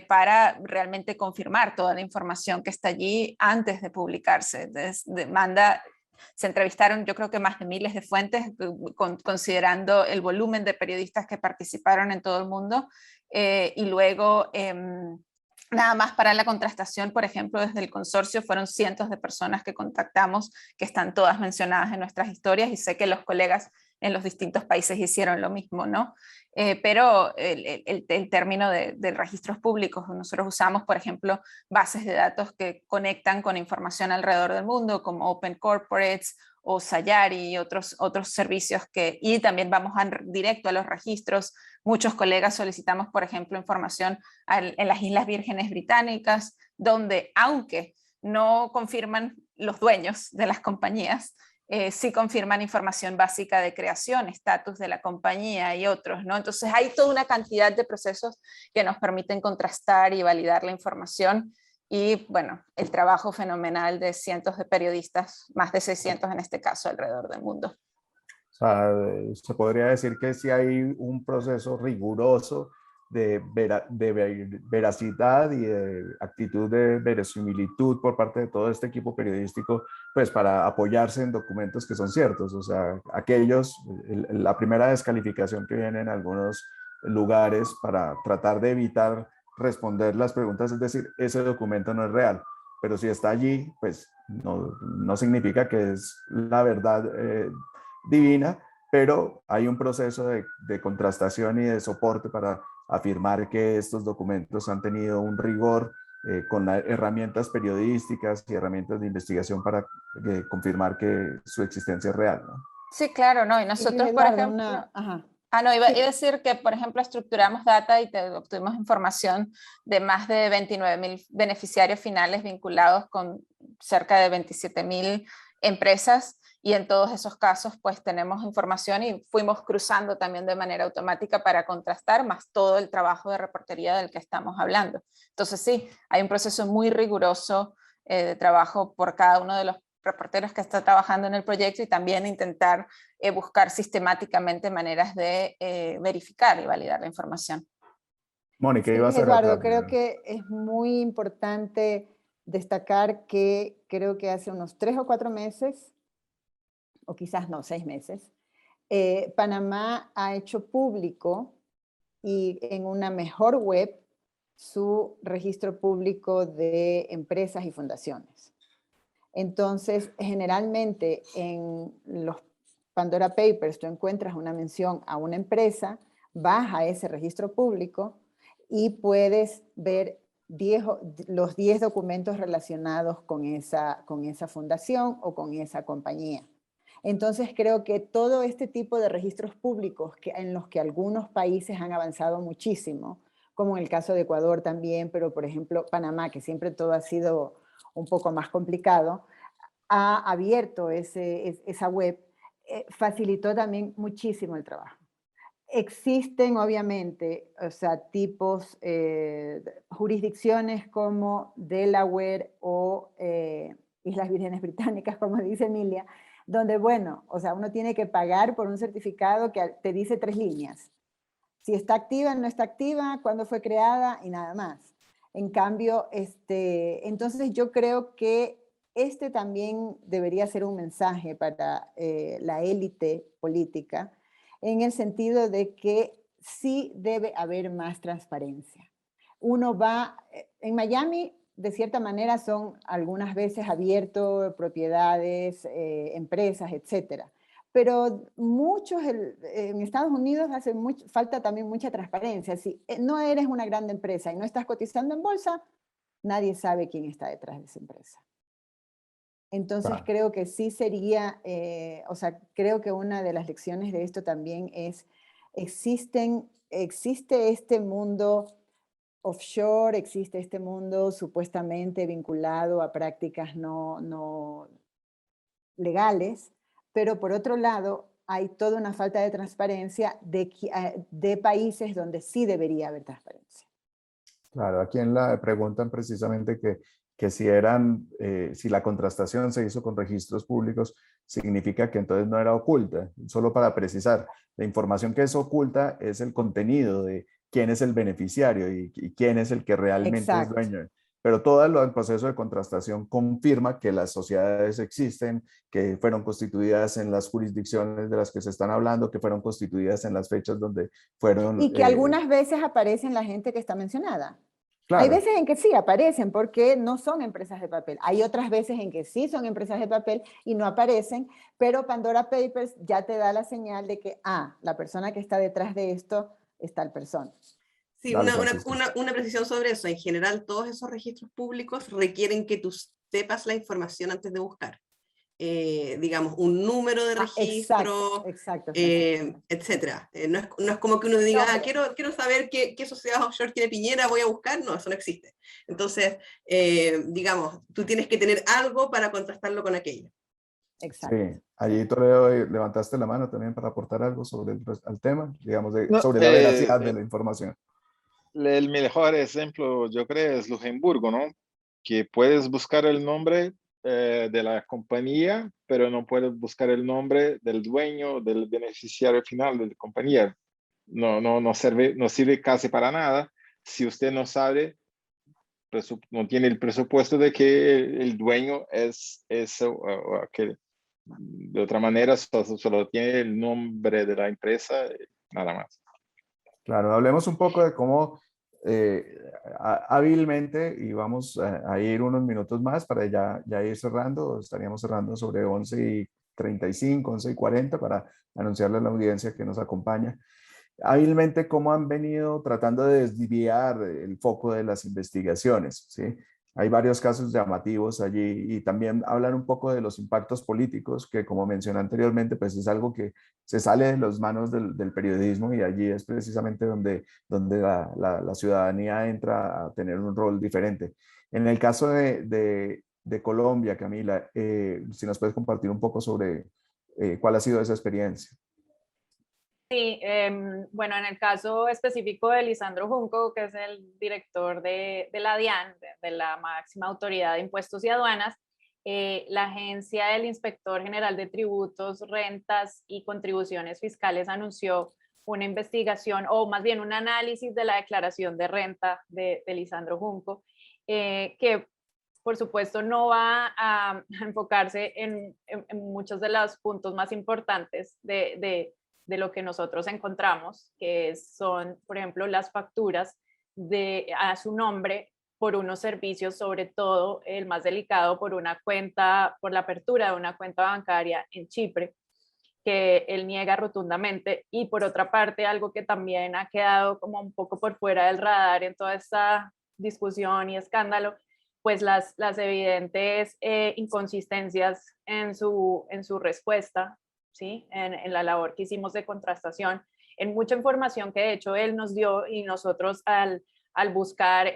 para realmente confirmar toda la información que está allí antes de publicarse. Se entrevistaron, yo creo que más de miles de fuentes, considerando el volumen de periodistas que participaron en todo el mundo, y luego nada más para la contrastación, por ejemplo, desde el consorcio fueron cientos de personas que contactamos, que están todas mencionadas en nuestras historias, y sé que los colegas en los distintos países hicieron lo mismo, ¿no? Pero el término de registros públicos, nosotros usamos, por ejemplo, bases de datos que conectan con información alrededor del mundo, como Open Corporates o Sayari y otros servicios y también vamos directo a los registros. Muchos colegas solicitamos, por ejemplo, información en las Islas Vírgenes Británicas, donde, aunque no confirman los dueños de las compañías, sí confirman información básica de creación, estatus de la compañía y otros, ¿no? Entonces hay toda una cantidad de procesos que nos permiten contrastar y validar la información, y bueno, el trabajo fenomenal de cientos de periodistas, más de 600 en este caso, alrededor del mundo. O sea, se podría decir que sí hay un proceso riguroso de veracidad y de actitud de verosimilitud por parte de todo este equipo periodístico, pues para apoyarse en documentos que son ciertos. O sea, la primera descalificación que viene en algunos lugares para tratar de evitar responder las preguntas, es decir, ese documento no es real, pero si está allí, pues no significa que es la verdad divina, pero hay un proceso de contrastación y de soporte para afirmar que estos documentos han tenido un rigor con herramientas periodísticas y herramientas de investigación para confirmar que su existencia es real, ¿no? Sí, claro, ¿no? Y nosotros, por ejemplo... iba a decir que, por ejemplo, estructuramos data y obtuvimos información de más de 29.000 beneficiarios finales vinculados con cerca de 27.000 empresas, y en todos esos casos pues tenemos información y fuimos cruzando también de manera automática para contrastar, más todo el trabajo de reportería del que estamos hablando. Entonces sí, hay un proceso muy riguroso de trabajo por cada uno de los reporteros que está trabajando en el proyecto, y también intentar buscar sistemáticamente maneras de verificar y validar la información. Mónica, sí, Eduardo, creo que es muy importante destacar que creo que hace unos 3 o 4 meses, o quizás no, 6 meses, Panamá ha hecho público y en una mejor web su registro público de empresas y fundaciones. Entonces, generalmente en los Pandora Papers tú encuentras una mención a una empresa, vas a ese registro público y puedes ver los 10 documentos relacionados con esa fundación o con esa compañía. Entonces creo que todo este tipo de registros públicos en los que algunos países han avanzado muchísimo, como en el caso de Ecuador también, pero por ejemplo Panamá, que siempre todo ha sido un poco más complicado, ha abierto esa web, facilitó también muchísimo el trabajo. Existen obviamente, o sea, tipos, jurisdicciones como Delaware o Islas Vírgenes Británicas, como dice Emilia, donde, bueno, o sea, uno tiene que pagar por un certificado que te dice 3 líneas. Si está activa, no está activa, cuándo fue creada y nada más. En cambio, entonces yo creo que también debería ser un mensaje para la élite política, en el sentido de que sí debe haber más transparencia. Uno va, en Miami, de cierta manera son algunas veces abiertos propiedades, empresas, etcétera. pero en Estados Unidos hace falta también mucha transparencia. Si no eres una gran empresa y no estás cotizando en bolsa, nadie sabe quién está detrás de esa empresa. Entonces creo que sí sería, o sea, creo que una de las lecciones de esto también es, existe este mundo offshore, existe este mundo supuestamente vinculado a prácticas no legales, pero por otro lado hay toda una falta de transparencia de países donde sí debería haber transparencia. Claro, aquí preguntan precisamente que si la contrastación se hizo con registros públicos, significa que entonces no era oculta. Solo para precisar, la información que es oculta es el contenido de quién es el beneficiario y quién es el que realmente es dueño. Pero todo el proceso de contrastación confirma que las sociedades existen, que fueron constituidas en las jurisdicciones de las que se están hablando, que fueron constituidas en las fechas donde fueron... Y que algunas veces aparecen la gente que está mencionada. Claro. Hay veces en que sí aparecen porque no son empresas de papel. Hay otras veces en que sí son empresas de papel y no aparecen, pero Pandora Papers ya te da la señal de que, la persona que está detrás de esto es tal persona. Sí, una precisión sobre eso. En general, todos esos registros públicos requieren que tú sepas la información antes de buscar. Digamos, un número de registro, etcétera. No es como que uno diga, quiero saber qué sociedad offshore tiene Piñera, voy a buscar. No, eso no existe. Entonces, digamos, tú tienes que tener algo para contrastarlo con aquello. Exacto. Sí, allí Toledo levantaste la mano también para aportar algo sobre el tema, digamos, sobre la veracidad de la información. El mejor ejemplo, yo creo, es Luxemburgo, ¿no? Que puedes buscar el nombre de la compañía, pero no puedes buscar el nombre del dueño, del beneficiario final de la compañía. No sirve casi para nada si usted no sabe, no tiene el presupuesto de que el dueño es eso, que de otra manera solo tiene el nombre de la empresa, nada más. Claro, hablemos un poco de cómo hábilmente, y vamos a ir unos minutos más para ya ir cerrando, estaríamos cerrando sobre 11:35, 11:40 para anunciarle a la audiencia que nos acompaña. Hábilmente, cómo han venido tratando de desviar el foco de las investigaciones, ¿sí? Hay varios casos llamativos allí y también hablar un poco de los impactos políticos, que como mencioné anteriormente, pues es algo que se sale de las manos del periodismo y allí es precisamente donde la ciudadanía entra a tener un rol diferente. En el caso de Colombia, Camila, si nos puedes compartir un poco sobre cuál ha sido esa experiencia. Sí, bueno, en el caso específico de Lisandro Junco, que es el director de la DIAN, de la máxima autoridad de impuestos y aduanas, la agencia del Inspector General de Tributos, Rentas y Contribuciones Fiscales anunció una investigación, o más bien un análisis de la declaración de renta de Lisandro Junco, que por supuesto no va a enfocarse en muchos de los puntos más importantes de lo que nosotros encontramos, que son, por ejemplo, las facturas a su nombre por unos servicios, sobre todo el más delicado, por la apertura de una cuenta bancaria en Chipre, que él niega rotundamente. Y por otra parte, algo que también ha quedado como un poco por fuera del radar en toda esta discusión y escándalo, pues las evidentes inconsistencias en su respuesta, ¿sí? En la labor que hicimos de contrastación, en mucha información que de hecho él nos dio y nosotros al buscar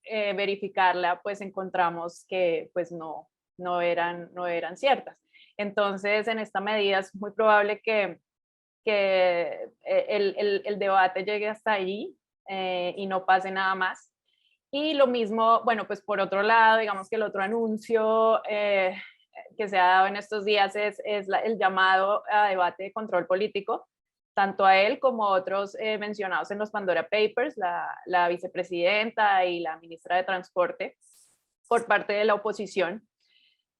verificarla, pues encontramos que pues no eran ciertas. Entonces, en esta medida es muy probable que el debate llegue hasta ahí y no pase nada más. Y lo mismo, bueno, pues por otro lado, digamos que el otro anuncio que se ha dado en estos días es el llamado a debate de control político, tanto a él como a otros mencionados en los Pandora Papers, la vicepresidenta y la ministra de Transporte, por parte de la oposición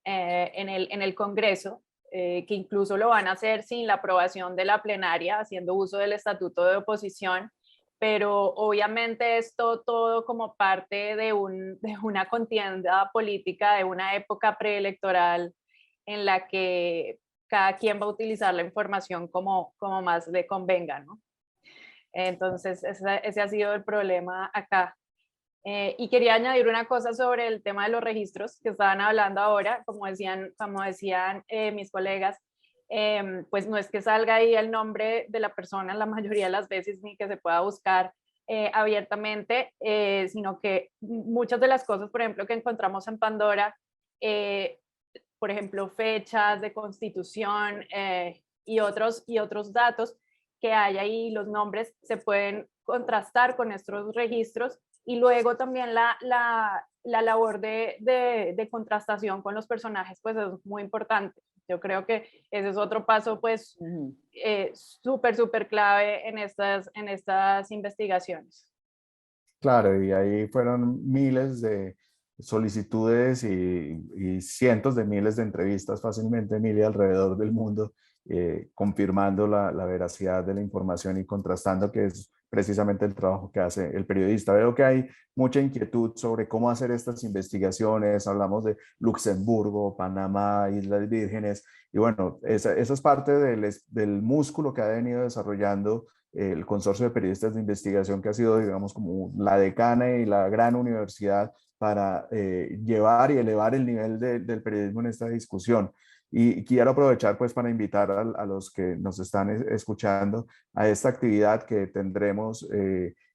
en el Congreso, que incluso lo van a hacer sin la aprobación de la plenaria, haciendo uso del estatuto de oposición, pero obviamente esto todo como parte de una contienda política, de una época preelectoral en la que cada quien va a utilizar la información como más le convenga, ¿no? Entonces, ese ha sido el problema acá. Y quería añadir una cosa sobre el tema de los registros que estaban hablando ahora, como decían mis colegas, pues no es que salga ahí el nombre de la persona la mayoría de las veces ni que se pueda buscar abiertamente, sino que muchas de las cosas, por ejemplo, que encontramos en Pandora, por ejemplo, fechas de constitución y otros datos que hay ahí, los nombres se pueden contrastar con estos registros, y luego también la labor de contrastación con los personajes, pues es muy importante. Yo creo que ese es otro paso, pues, súper clave en estas investigaciones. Claro, y ahí fueron miles de solicitudes y cientos de miles de entrevistas fácilmente, Emilia, alrededor del mundo, confirmando la veracidad de la información y contrastando, que es precisamente el trabajo que hace el periodista. Veo que hay mucha inquietud sobre cómo hacer estas investigaciones. Hablamos de Luxemburgo, Panamá, Islas Vírgenes, y bueno, esa es parte del músculo que ha venido desarrollando el consorcio de periodistas de investigación, que ha sido, digamos, como la decana y la gran universidad para llevar y elevar el nivel del periodismo en esta discusión. Y quiero aprovechar pues para invitar a los que nos están escuchando a esta actividad que tendremos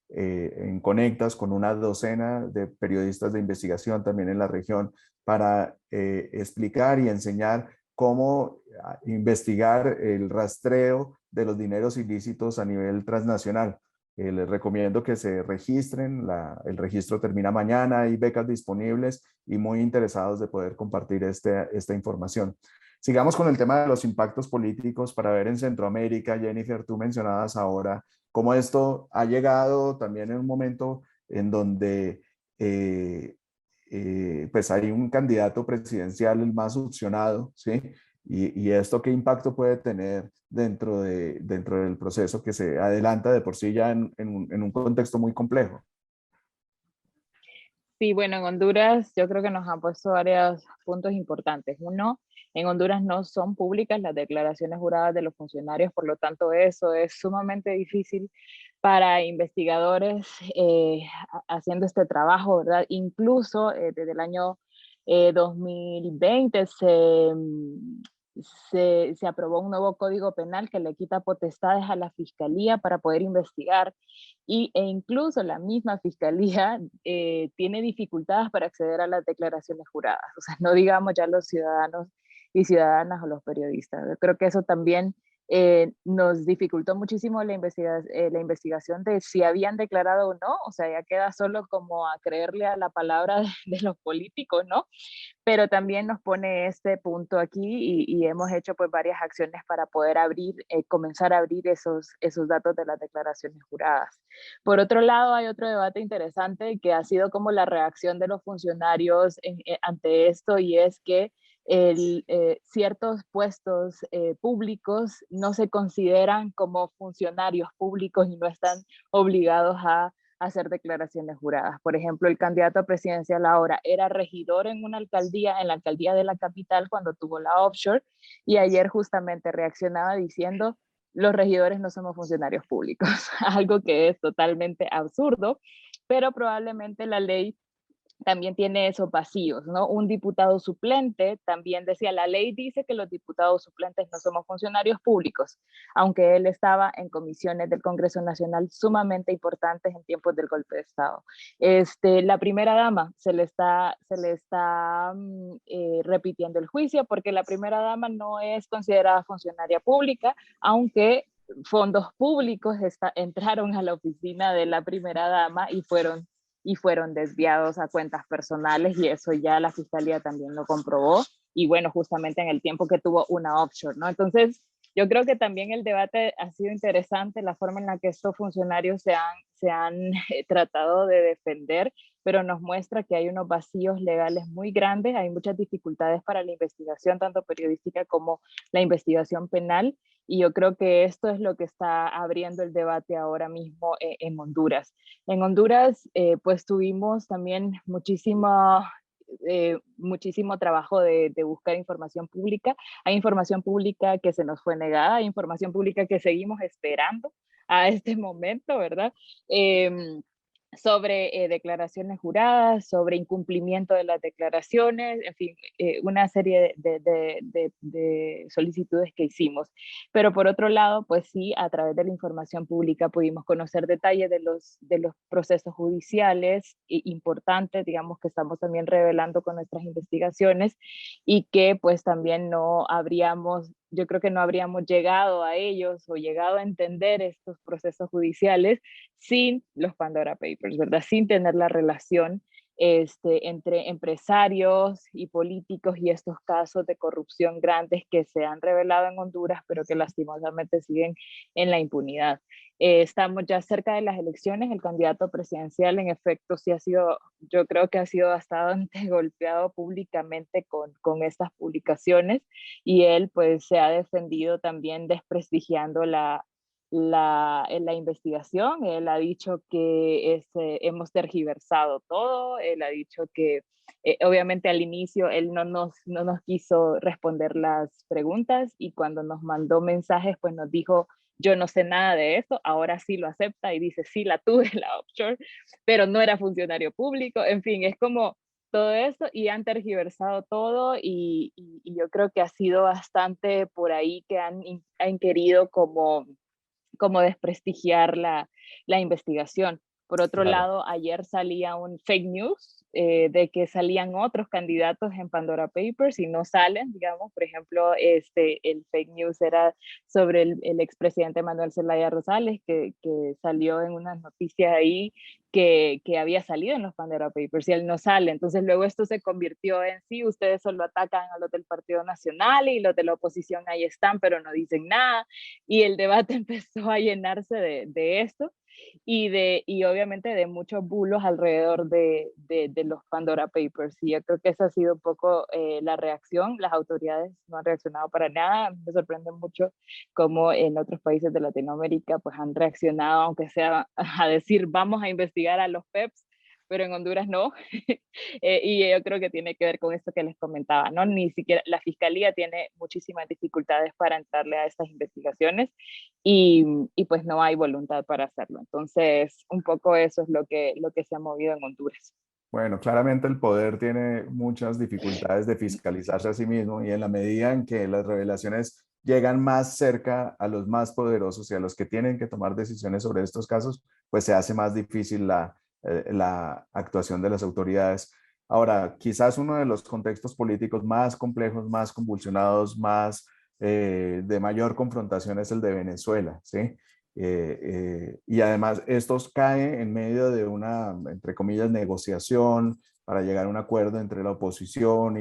en Conectas con una docena de periodistas de investigación también en la región para explicar y enseñar cómo investigar el rastreo de los dineros ilícitos a nivel transnacional. Les recomiendo que se registren, el registro termina mañana, hay becas disponibles y muy interesados de poder compartir esta información. Sigamos con el tema de los impactos políticos para ver en Centroamérica. Jennifer, tú mencionabas ahora cómo esto ha llegado también en un momento en donde pues hay un candidato presidencial el más opcionado, ¿sí? Y esto qué impacto puede tener dentro del proceso que se adelanta de por sí ya en un contexto muy complejo. Sí, bueno, en Honduras yo creo que nos han puesto varios puntos importantes. Uno, en Honduras no son públicas las declaraciones juradas de los funcionarios, por lo tanto eso es sumamente difícil para investigadores haciendo este trabajo, ¿verdad? Incluso desde el año 2020 se aprobó un nuevo código penal que le quita potestades a la fiscalía para poder investigar, e incluso la misma fiscalía tiene dificultades para acceder a las declaraciones juradas, o sea, no digamos ya los ciudadanos y ciudadanas o los periodistas. Yo creo que eso también nos dificultó muchísimo la investigación de si habían declarado o no, o sea, ya queda solo como a creerle a la palabra de los políticos, ¿no? Pero también nos pone este punto aquí y hemos hecho pues varias acciones para poder comenzar a abrir esos datos de las declaraciones juradas. Por otro lado, hay otro debate interesante que ha sido como la reacción de los funcionarios ante esto, y es que ciertos puestos públicos no se consideran como funcionarios públicos y no están obligados a hacer declaraciones juradas. Por ejemplo, el candidato presidencial ahora era regidor en una alcaldía, en la alcaldía de la capital cuando tuvo la offshore, y ayer justamente reaccionaba diciendo: los regidores no somos funcionarios públicos, algo que es totalmente absurdo, pero probablemente la ley también tiene esos vacíos, ¿no? Un diputado suplente también decía, la ley dice que los diputados suplentes no somos funcionarios públicos, aunque él estaba en comisiones del Congreso Nacional sumamente importantes en tiempos del golpe de Estado. La primera dama se le está repitiendo el juicio porque la primera dama no es considerada funcionaria pública, aunque fondos públicos entraron a la oficina de la primera dama y fueron desviados a cuentas personales, y eso ya la fiscalía también lo comprobó, y bueno, justamente en el tiempo que tuvo una offshore, ¿no? Entonces, yo creo que también el debate ha sido interesante, la forma en la que estos funcionarios se han tratado de defender, pero nos muestra que hay unos vacíos legales muy grandes, hay muchas dificultades para la investigación, tanto periodística como la investigación penal, y yo creo que esto es lo que está abriendo el debate ahora mismo en Honduras. En Honduras, pues tuvimos también muchísima muchísimo trabajo de buscar información pública. Hay información pública que se nos fue negada, hay información pública que seguimos esperando a este momento, ¿verdad? Sobre declaraciones juradas, sobre incumplimiento de las declaraciones, en fin, una serie de solicitudes que hicimos. Pero por otro lado, pues sí, a través de la información pública pudimos conocer detalles de los procesos judiciales importantes, digamos, que estamos también revelando con nuestras investigaciones y que pues también yo creo que no habríamos llegado a ellos o llegado a entender estos procesos judiciales sin los Pandora Papers, ¿verdad? Sin tener la relación entre empresarios y políticos y estos casos de corrupción grandes que se han revelado en Honduras, pero que lastimosamente siguen en la impunidad. Estamos ya cerca de las elecciones, el candidato presidencial en efecto sí yo creo que ha sido bastante golpeado públicamente con estas publicaciones y él pues se ha defendido también desprestigiando la investigación. Él ha dicho que hemos tergiversado todo, él ha dicho que obviamente al inicio él no nos quiso responder las preguntas y cuando nos mandó mensajes pues nos dijo yo no sé nada de eso, ahora sí lo acepta y dice sí la tuve la offshore, pero no era funcionario público, en fin, es como todo eso y han tergiversado todo y yo creo que ha sido bastante por ahí que han querido como desprestigiar la investigación. Por otro lado, ayer salía un fake news de que salían otros candidatos en Pandora Papers y no salen, digamos, por ejemplo, el fake news era sobre el expresidente Manuel Zelaya Rosales, que salió en unas noticias ahí que había salido en los Pandora Papers y él no sale. Entonces luego esto se convirtió en sí, ustedes solo atacan a los del Partido Nacional y los de la oposición ahí están, pero no dicen nada. Y el debate empezó a llenarse de esto y obviamente de muchos bulos alrededor de los Pandora Papers. Y yo creo que esa ha sido un poco la reacción. Las autoridades no han reaccionado para nada. Me sorprende mucho cómo en otros países de Latinoamérica pues han reaccionado, aunque sea a decir vamos a investigar a los PEPs, pero en Honduras no. Y yo creo que tiene que ver con esto que les comentaba, ¿no? Ni siquiera la Fiscalía tiene muchísimas dificultades para entrarle a estas investigaciones y pues no hay voluntad para hacerlo. Entonces, un poco eso es lo que se ha movido en Honduras. Bueno, claramente el poder tiene muchas dificultades de fiscalizarse a sí mismo y en la medida en que las revelaciones llegan más cerca a los más poderosos y a los que tienen que tomar decisiones sobre estos casos, pues se hace más difícil la actuación de las autoridades. Ahora, quizás uno de los contextos políticos más complejos, más convulsionados, más de mayor confrontación es el de Venezuela, ¿sí? Y además estos caen en medio de una, entre comillas, negociación para llegar a un acuerdo entre la oposición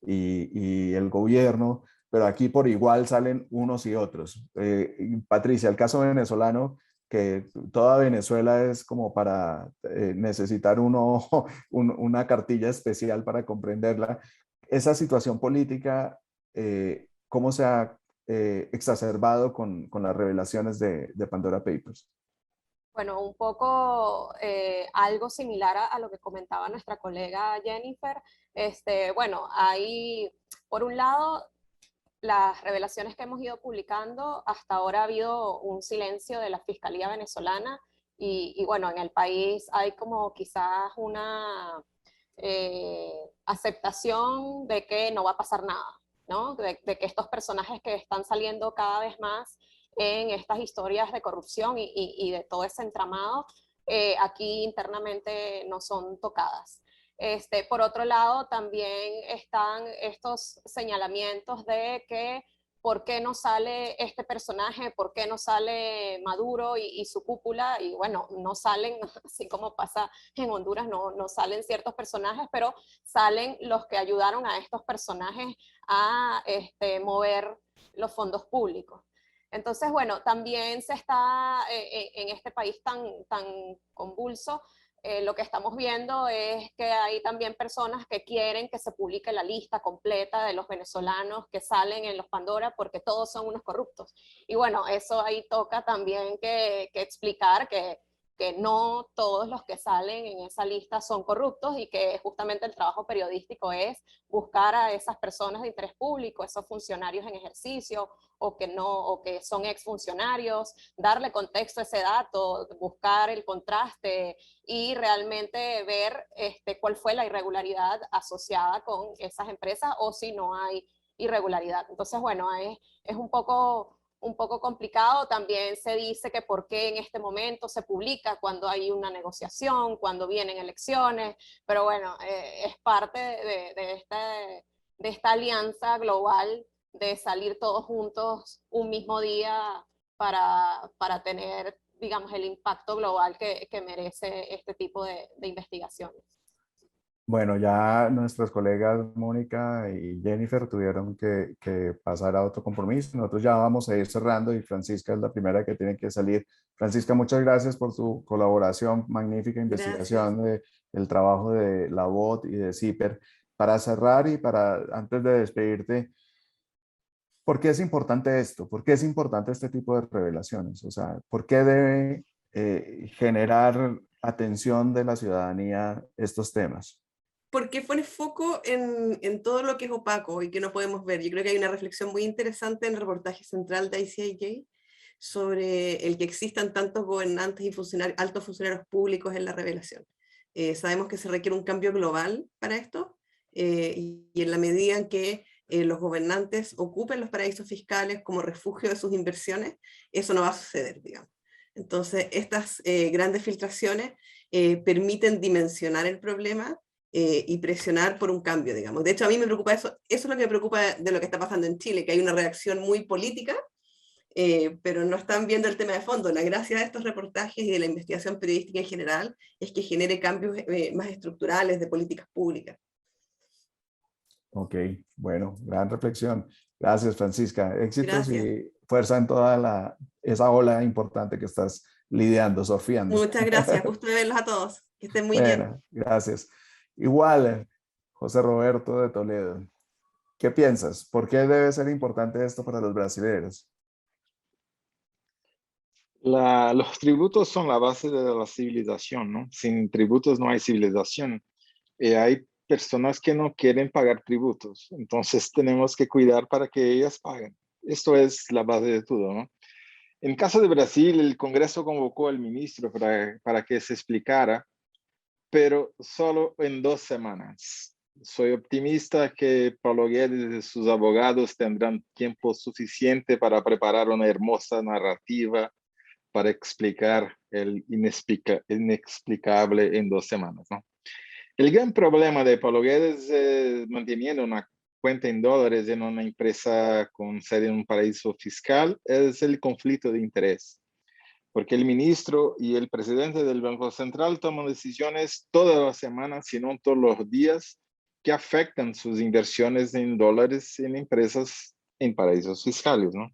y el gobierno, pero aquí por igual salen unos y otros. Patricia, el caso venezolano, que toda Venezuela es como para necesitar una cartilla especial para comprenderla. Esa situación política, ¿cómo se ha exacerbado con las revelaciones de Pandora Papers? Bueno, un poco algo similar a lo que comentaba nuestra colega Jennifer. Bueno, hay, por un lado, las revelaciones que hemos ido publicando, hasta ahora ha habido un silencio de la Fiscalía venezolana y bueno, en el país hay como quizás una aceptación de que no va a pasar nada, ¿no? De que estos personajes que están saliendo cada vez más en estas historias de corrupción y de todo ese entramado, aquí internamente no son tocadas. Por otro lado, también están estos señalamientos de que por qué no sale este personaje, por qué no sale Maduro y su cúpula, y bueno, no salen, así como pasa en Honduras, no salen ciertos personajes, pero salen los que ayudaron a estos personajes a mover los fondos públicos. Entonces, bueno, también se está en este país tan convulso, lo que estamos viendo es que hay también personas que quieren que se publique la lista completa de los venezolanos que salen en los Pandora porque todos son unos corruptos. Y bueno, eso ahí toca también que explicar que que no todos los que salen en esa lista son corruptos y que justamente el trabajo periodístico es buscar a esas personas de interés público, esos funcionarios en ejercicio o que no, o que son exfuncionarios, darle contexto a ese dato, buscar el contraste y realmente ver cuál fue la irregularidad asociada con esas empresas o si no hay irregularidad. Entonces, bueno, es un poco complicado. También se dice que por qué en este momento se publica cuando hay una negociación, cuando vienen elecciones, pero bueno, es parte de esta alianza global de salir todos juntos un mismo día para tener, digamos, el impacto global que merece este tipo de investigaciones. Bueno, ya nuestras colegas Mónica y Jennifer tuvieron que pasar a otro compromiso. Nosotros ya vamos a ir cerrando y Francisca es la primera que tiene que salir. Francisca, muchas gracias por su colaboración, magnífica investigación del trabajo de la BOT y de CIPER. Para cerrar y antes de despedirte, ¿por qué es importante esto? ¿Por qué es importante este tipo de revelaciones? O sea, ¿por qué debe generar atención de la ciudadanía estos temas? Porque pone foco en todo lo que es opaco y que no podemos ver. Yo creo que hay una reflexión muy interesante en el reportaje central de ICIJ sobre el que existan tantos gobernantes y altos funcionarios públicos en la revelación. Sabemos que se requiere un cambio global para esto, y en la medida en que los gobernantes ocupen los paraísos fiscales como refugio de sus inversiones, eso no va a suceder, digamos. Entonces, estas grandes filtraciones permiten dimensionar el problema y presionar por un cambio, digamos. De hecho, a mí me preocupa eso es lo que me preocupa de lo que está pasando en Chile, que hay una reacción muy política, pero no están viendo el tema de fondo. La gracia de estos reportajes y de la investigación periodística en general es que genere cambios más estructurales de políticas públicas. Ok, bueno, gran reflexión. Gracias, Francisca. Éxitos Gracias. y fuerza en toda esa ola importante que estás lidiando, surfeando. Muchas gracias, gusto de verlos a todos. Que estén muy bien. Bueno, gracias. Igual, José Roberto de Toledo, ¿qué piensas? ¿Por qué debe ser importante esto para los brasileños? Los tributos son la base de la civilización, ¿no? Sin tributos no hay civilización. Hay personas que no quieren pagar tributos, entonces tenemos que cuidar para que ellas paguen. Esto es la base de todo, ¿no? En caso de Brasil, el Congreso convocó al ministro para que se explicara, pero solo en 2 semanas. Soy optimista que Paulo Guedes y sus abogados tendrán tiempo suficiente para preparar una hermosa narrativa para explicar el inexplicable en 2 semanas, ¿no? El gran problema de Paulo Guedes es manteniendo una cuenta en dólares en una empresa con sede en un paraíso fiscal, es el conflicto de interés. Porque el ministro y el presidente del Banco Central toman decisiones todas las semanas, si no todos los días, que afectan sus inversiones en dólares en empresas en paraísos fiscales, ¿no?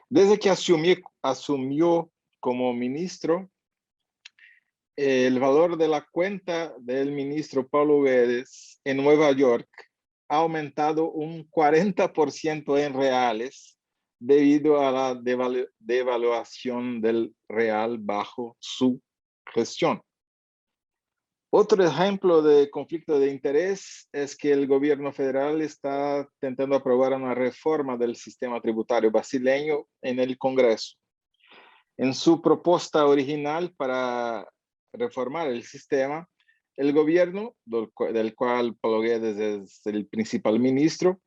Desde que asumió como ministro, el valor de la cuenta del ministro Paulo Guedes en Nueva York ha aumentado un 40% en reales debido a la devaluación del real bajo su gestión. Otro ejemplo de conflicto de interés es que el gobierno federal está intentando aprobar una reforma del sistema tributario brasileño en el Congreso. En su propuesta original para reformar el sistema, el gobierno, del cual Paulo Guedes es el principal ministro,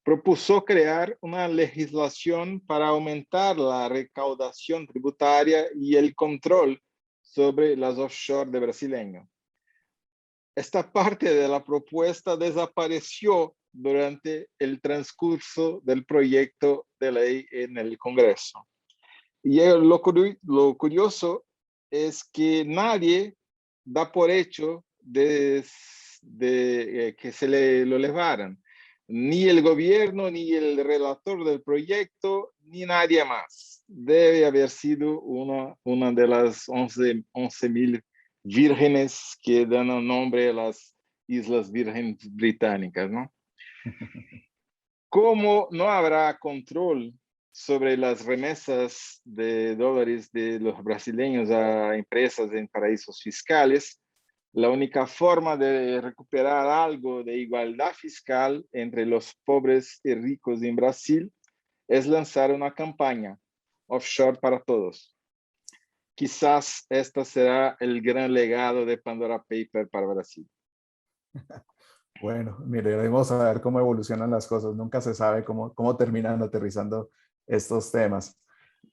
propuso crear una legislación para aumentar la recaudación tributaria y el control sobre las offshore de brasileño. Esta parte de la propuesta desapareció durante el transcurso del proyecto de ley en el Congreso. Y lo curioso es que nadie da por hecho que se lo elevaran. Ni el gobierno, ni el relator del proyecto, ni nadie más. Debe haber sido una de las 11.000 vírgenes que dan nombre a las Islas Vírgenes Británicas, ¿no? Como no habrá control sobre las remesas de dólares de los brasileños a empresas en paraísos fiscales, la única forma de recuperar algo de igualdad fiscal entre los pobres y ricos en Brasil es lanzar una campaña offshore para todos. Quizás este será el gran legado de Pandora Paper para Brasil. Bueno, miraremos a ver cómo evolucionan las cosas. Nunca se sabe cómo terminan aterrizando estos temas.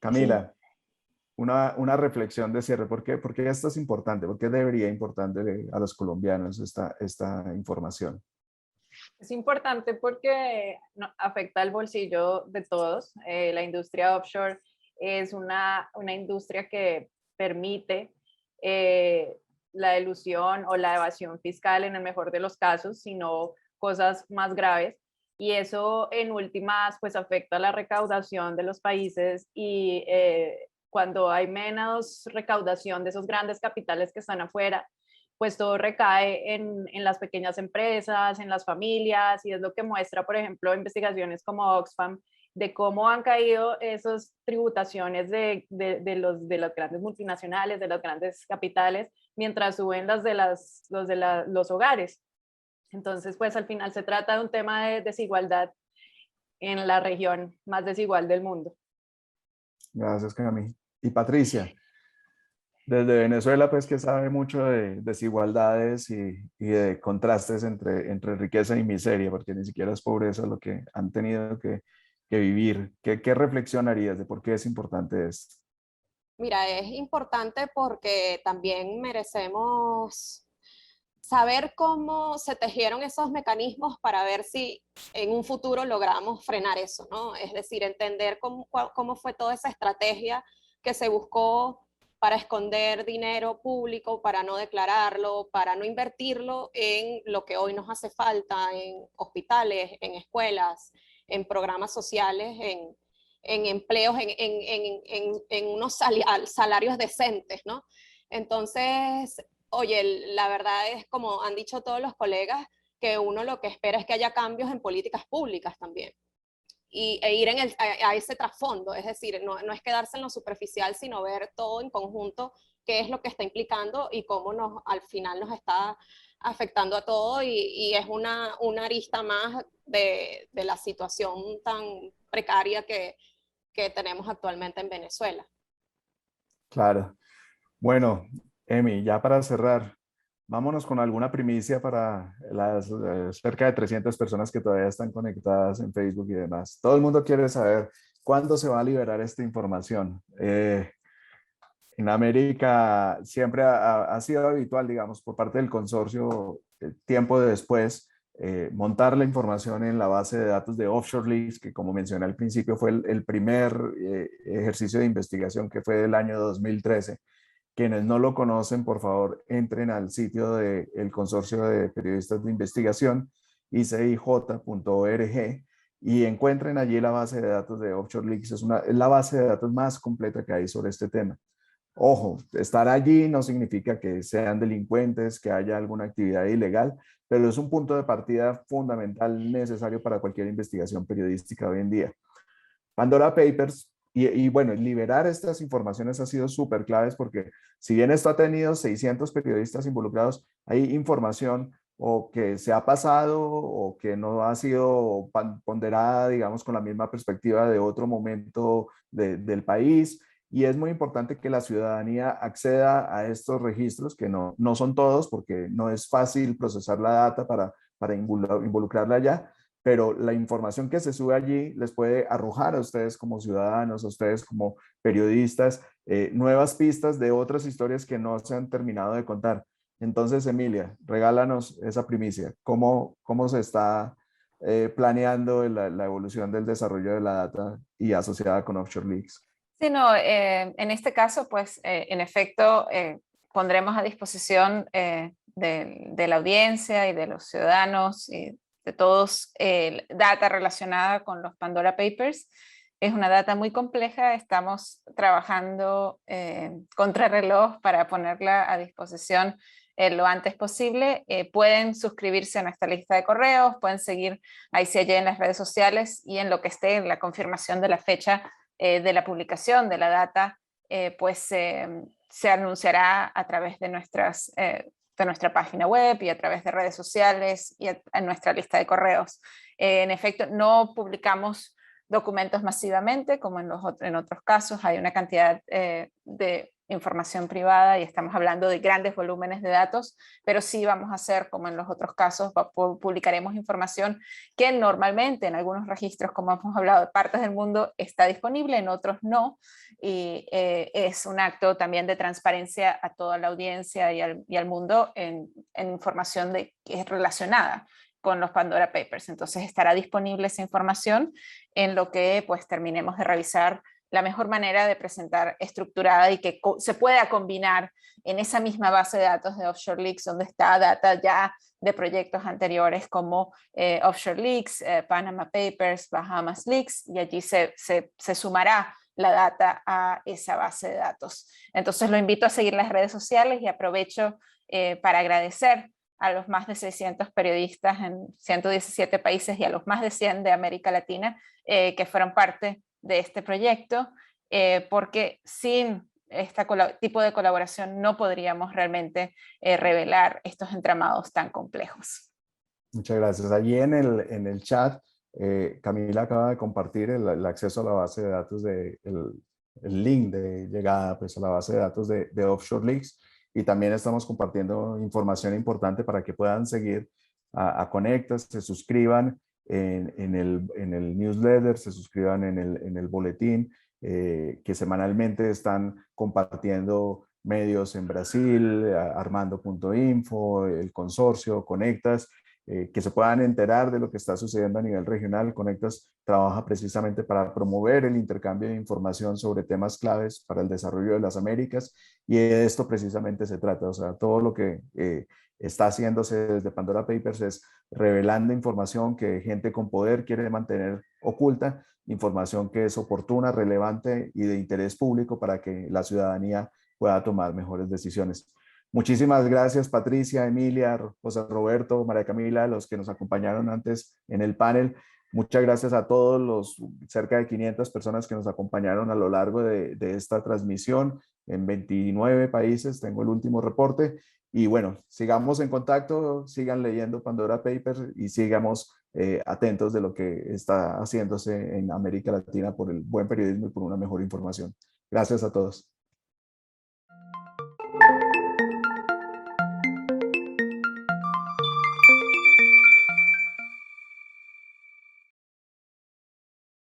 Camila, sí. una reflexión de cierre. ¿Por qué esto es importante? ¿Por qué debería importarle a los colombianos esta información? Es importante porque afecta al bolsillo de todos. La industria offshore es una industria que permite la elusión o la evasión fiscal en el mejor de los casos, sino cosas más graves. Y eso en últimas pues afecta la recaudación de los países y cuando hay menos recaudación de esos grandes capitales que están afuera, pues todo recae en las pequeñas empresas, en las familias, y es lo que muestra, por ejemplo, investigaciones como Oxfam, de cómo han caído esas tributaciones de las grandes multinacionales, de las grandes capitales, mientras suben las de los hogares. Entonces, pues al final se trata de un tema de desigualdad en la región más desigual del mundo. Gracias, Cami. Y Patricia, desde Venezuela, pues que sabe mucho de desigualdades y de contrastes entre riqueza y miseria, porque ni siquiera es pobreza lo que han tenido que vivir. ¿Qué reflexión harías de por qué es importante esto? Mira, es importante porque también merecemos saber cómo se tejieron esos mecanismos para ver si en un futuro logramos frenar eso, ¿no? Es decir, entender cómo fue toda esa estrategia que se buscó para esconder dinero público, para no declararlo, para no invertirlo en lo que hoy nos hace falta, en hospitales, en escuelas, en programas sociales, en empleos, en unos salarios decentes, ¿no? Entonces, oye, la verdad es, como han dicho todos los colegas, que uno lo que espera es que haya cambios en políticas públicas también. E ir a ese trasfondo, es decir, no es quedarse en lo superficial, sino ver todo en conjunto, qué es lo que está implicando y cómo al final nos está afectando a todo, y es una arista más de la situación tan precaria que tenemos actualmente en Venezuela. Claro. Bueno, Emi, ya para cerrar, vámonos con alguna primicia para las cerca de 300 personas que todavía están conectadas en Facebook y demás. Todo el mundo quiere saber cuándo se va a liberar esta información. En América siempre ha sido habitual, digamos, por parte del consorcio, tiempo después, montar la información en la base de datos de Offshore Leaks, que como mencioné al principio fue el primer ejercicio de investigación, que fue del año 2013. Quienes no lo conocen, por favor, entren al sitio del Consorcio de Periodistas de Investigación, icij.org, y encuentren allí la base de datos de Offshore Leaks. Es la base de datos más completa que hay sobre este tema. Ojo, estar allí no significa que sean delincuentes, que haya alguna actividad ilegal, pero es un punto de partida fundamental, necesario para cualquier investigación periodística hoy en día. Pandora Papers, y bueno, liberar estas informaciones ha sido súper claves, porque si bien esto ha tenido 600 periodistas involucrados, hay información o que se ha pasado o que no ha sido ponderada, digamos, con la misma perspectiva de otro momento del país. Y es muy importante que la ciudadanía acceda a estos registros, que no son todos, porque no es fácil procesar la data para involucrarla allá, pero la información que se sube allí les puede arrojar a ustedes como ciudadanos, a ustedes como periodistas, nuevas pistas de otras historias que no se han terminado de contar. Entonces, Emilia, regálanos esa primicia. ¿Cómo se está planeando la evolución del desarrollo de la data y asociada con Offshore Leaks? Sí, no, en este caso, pues, en efecto, pondremos a disposición de la audiencia y de los ciudadanos y de todos data relacionada con los Pandora Papers. Es una data muy compleja, estamos trabajando contrarreloj para ponerla a disposición lo antes posible. Pueden suscribirse a nuestra lista de correos, pueden seguir a ICIJ en las redes sociales y en lo que esté en la confirmación de la fecha de la publicación de la data, pues se anunciará a través de nuestra página web y a través de redes sociales y en nuestra lista de correos. En efecto, no publicamos documentos masivamente, como en otros casos. Hay una cantidad de información privada y estamos hablando de grandes volúmenes de datos, pero sí vamos a hacer, como en los otros casos, publicaremos información que normalmente en algunos registros, como hemos hablado, de partes del mundo está disponible, en otros no, y es un acto también de transparencia a toda la audiencia y al mundo en información que es relacionada con los Pandora Papers. Entonces estará disponible esa información en lo que pues terminemos de revisar la mejor manera de presentar estructurada y que se pueda combinar en esa misma base de datos de Offshore Leaks, donde está data ya de proyectos anteriores como Offshore Leaks, Panama Papers, Bahamas Leaks, y allí se sumará la data a esa base de datos. Entonces lo invito a seguir las redes sociales y aprovecho para agradecer a los más de 600 periodistas en 117 países y a los más de 100 de América Latina que fueron parte de este proyecto, porque sin este tipo de colaboración no podríamos realmente revelar estos entramados tan complejos. Muchas gracias. Allí en el chat, Camila acaba de compartir el acceso a la base de datos, el link de llegada pues, a la base de datos de Offshore Leaks, y también estamos compartiendo información importante para que puedan seguir a Conectas, se suscriban en el newsletter, se suscriban en el boletín, que semanalmente están compartiendo medios en Brasil, Armando.info, el consorcio, Conectas, que se puedan enterar de lo que está sucediendo a nivel regional. Conectas trabaja precisamente para promover el intercambio de información sobre temas claves para el desarrollo de las Américas, y de esto precisamente se trata. O sea, todo lo que está haciéndose desde Pandora Papers es revelando información que gente con poder quiere mantener oculta, información que es oportuna, relevante y de interés público para que la ciudadanía pueda tomar mejores decisiones. Muchísimas gracias, Patricia, Emilia, José Roberto, María Camila, los que nos acompañaron antes en el panel. Muchas gracias a todos los cerca de 500 personas que nos acompañaron a lo largo de esta transmisión en 29 países. Tengo el último reporte. Y bueno, sigamos en contacto, sigan leyendo Pandora Papers y sigamos atentos de lo que está haciéndose en América Latina por el buen periodismo y por una mejor información. Gracias a todos.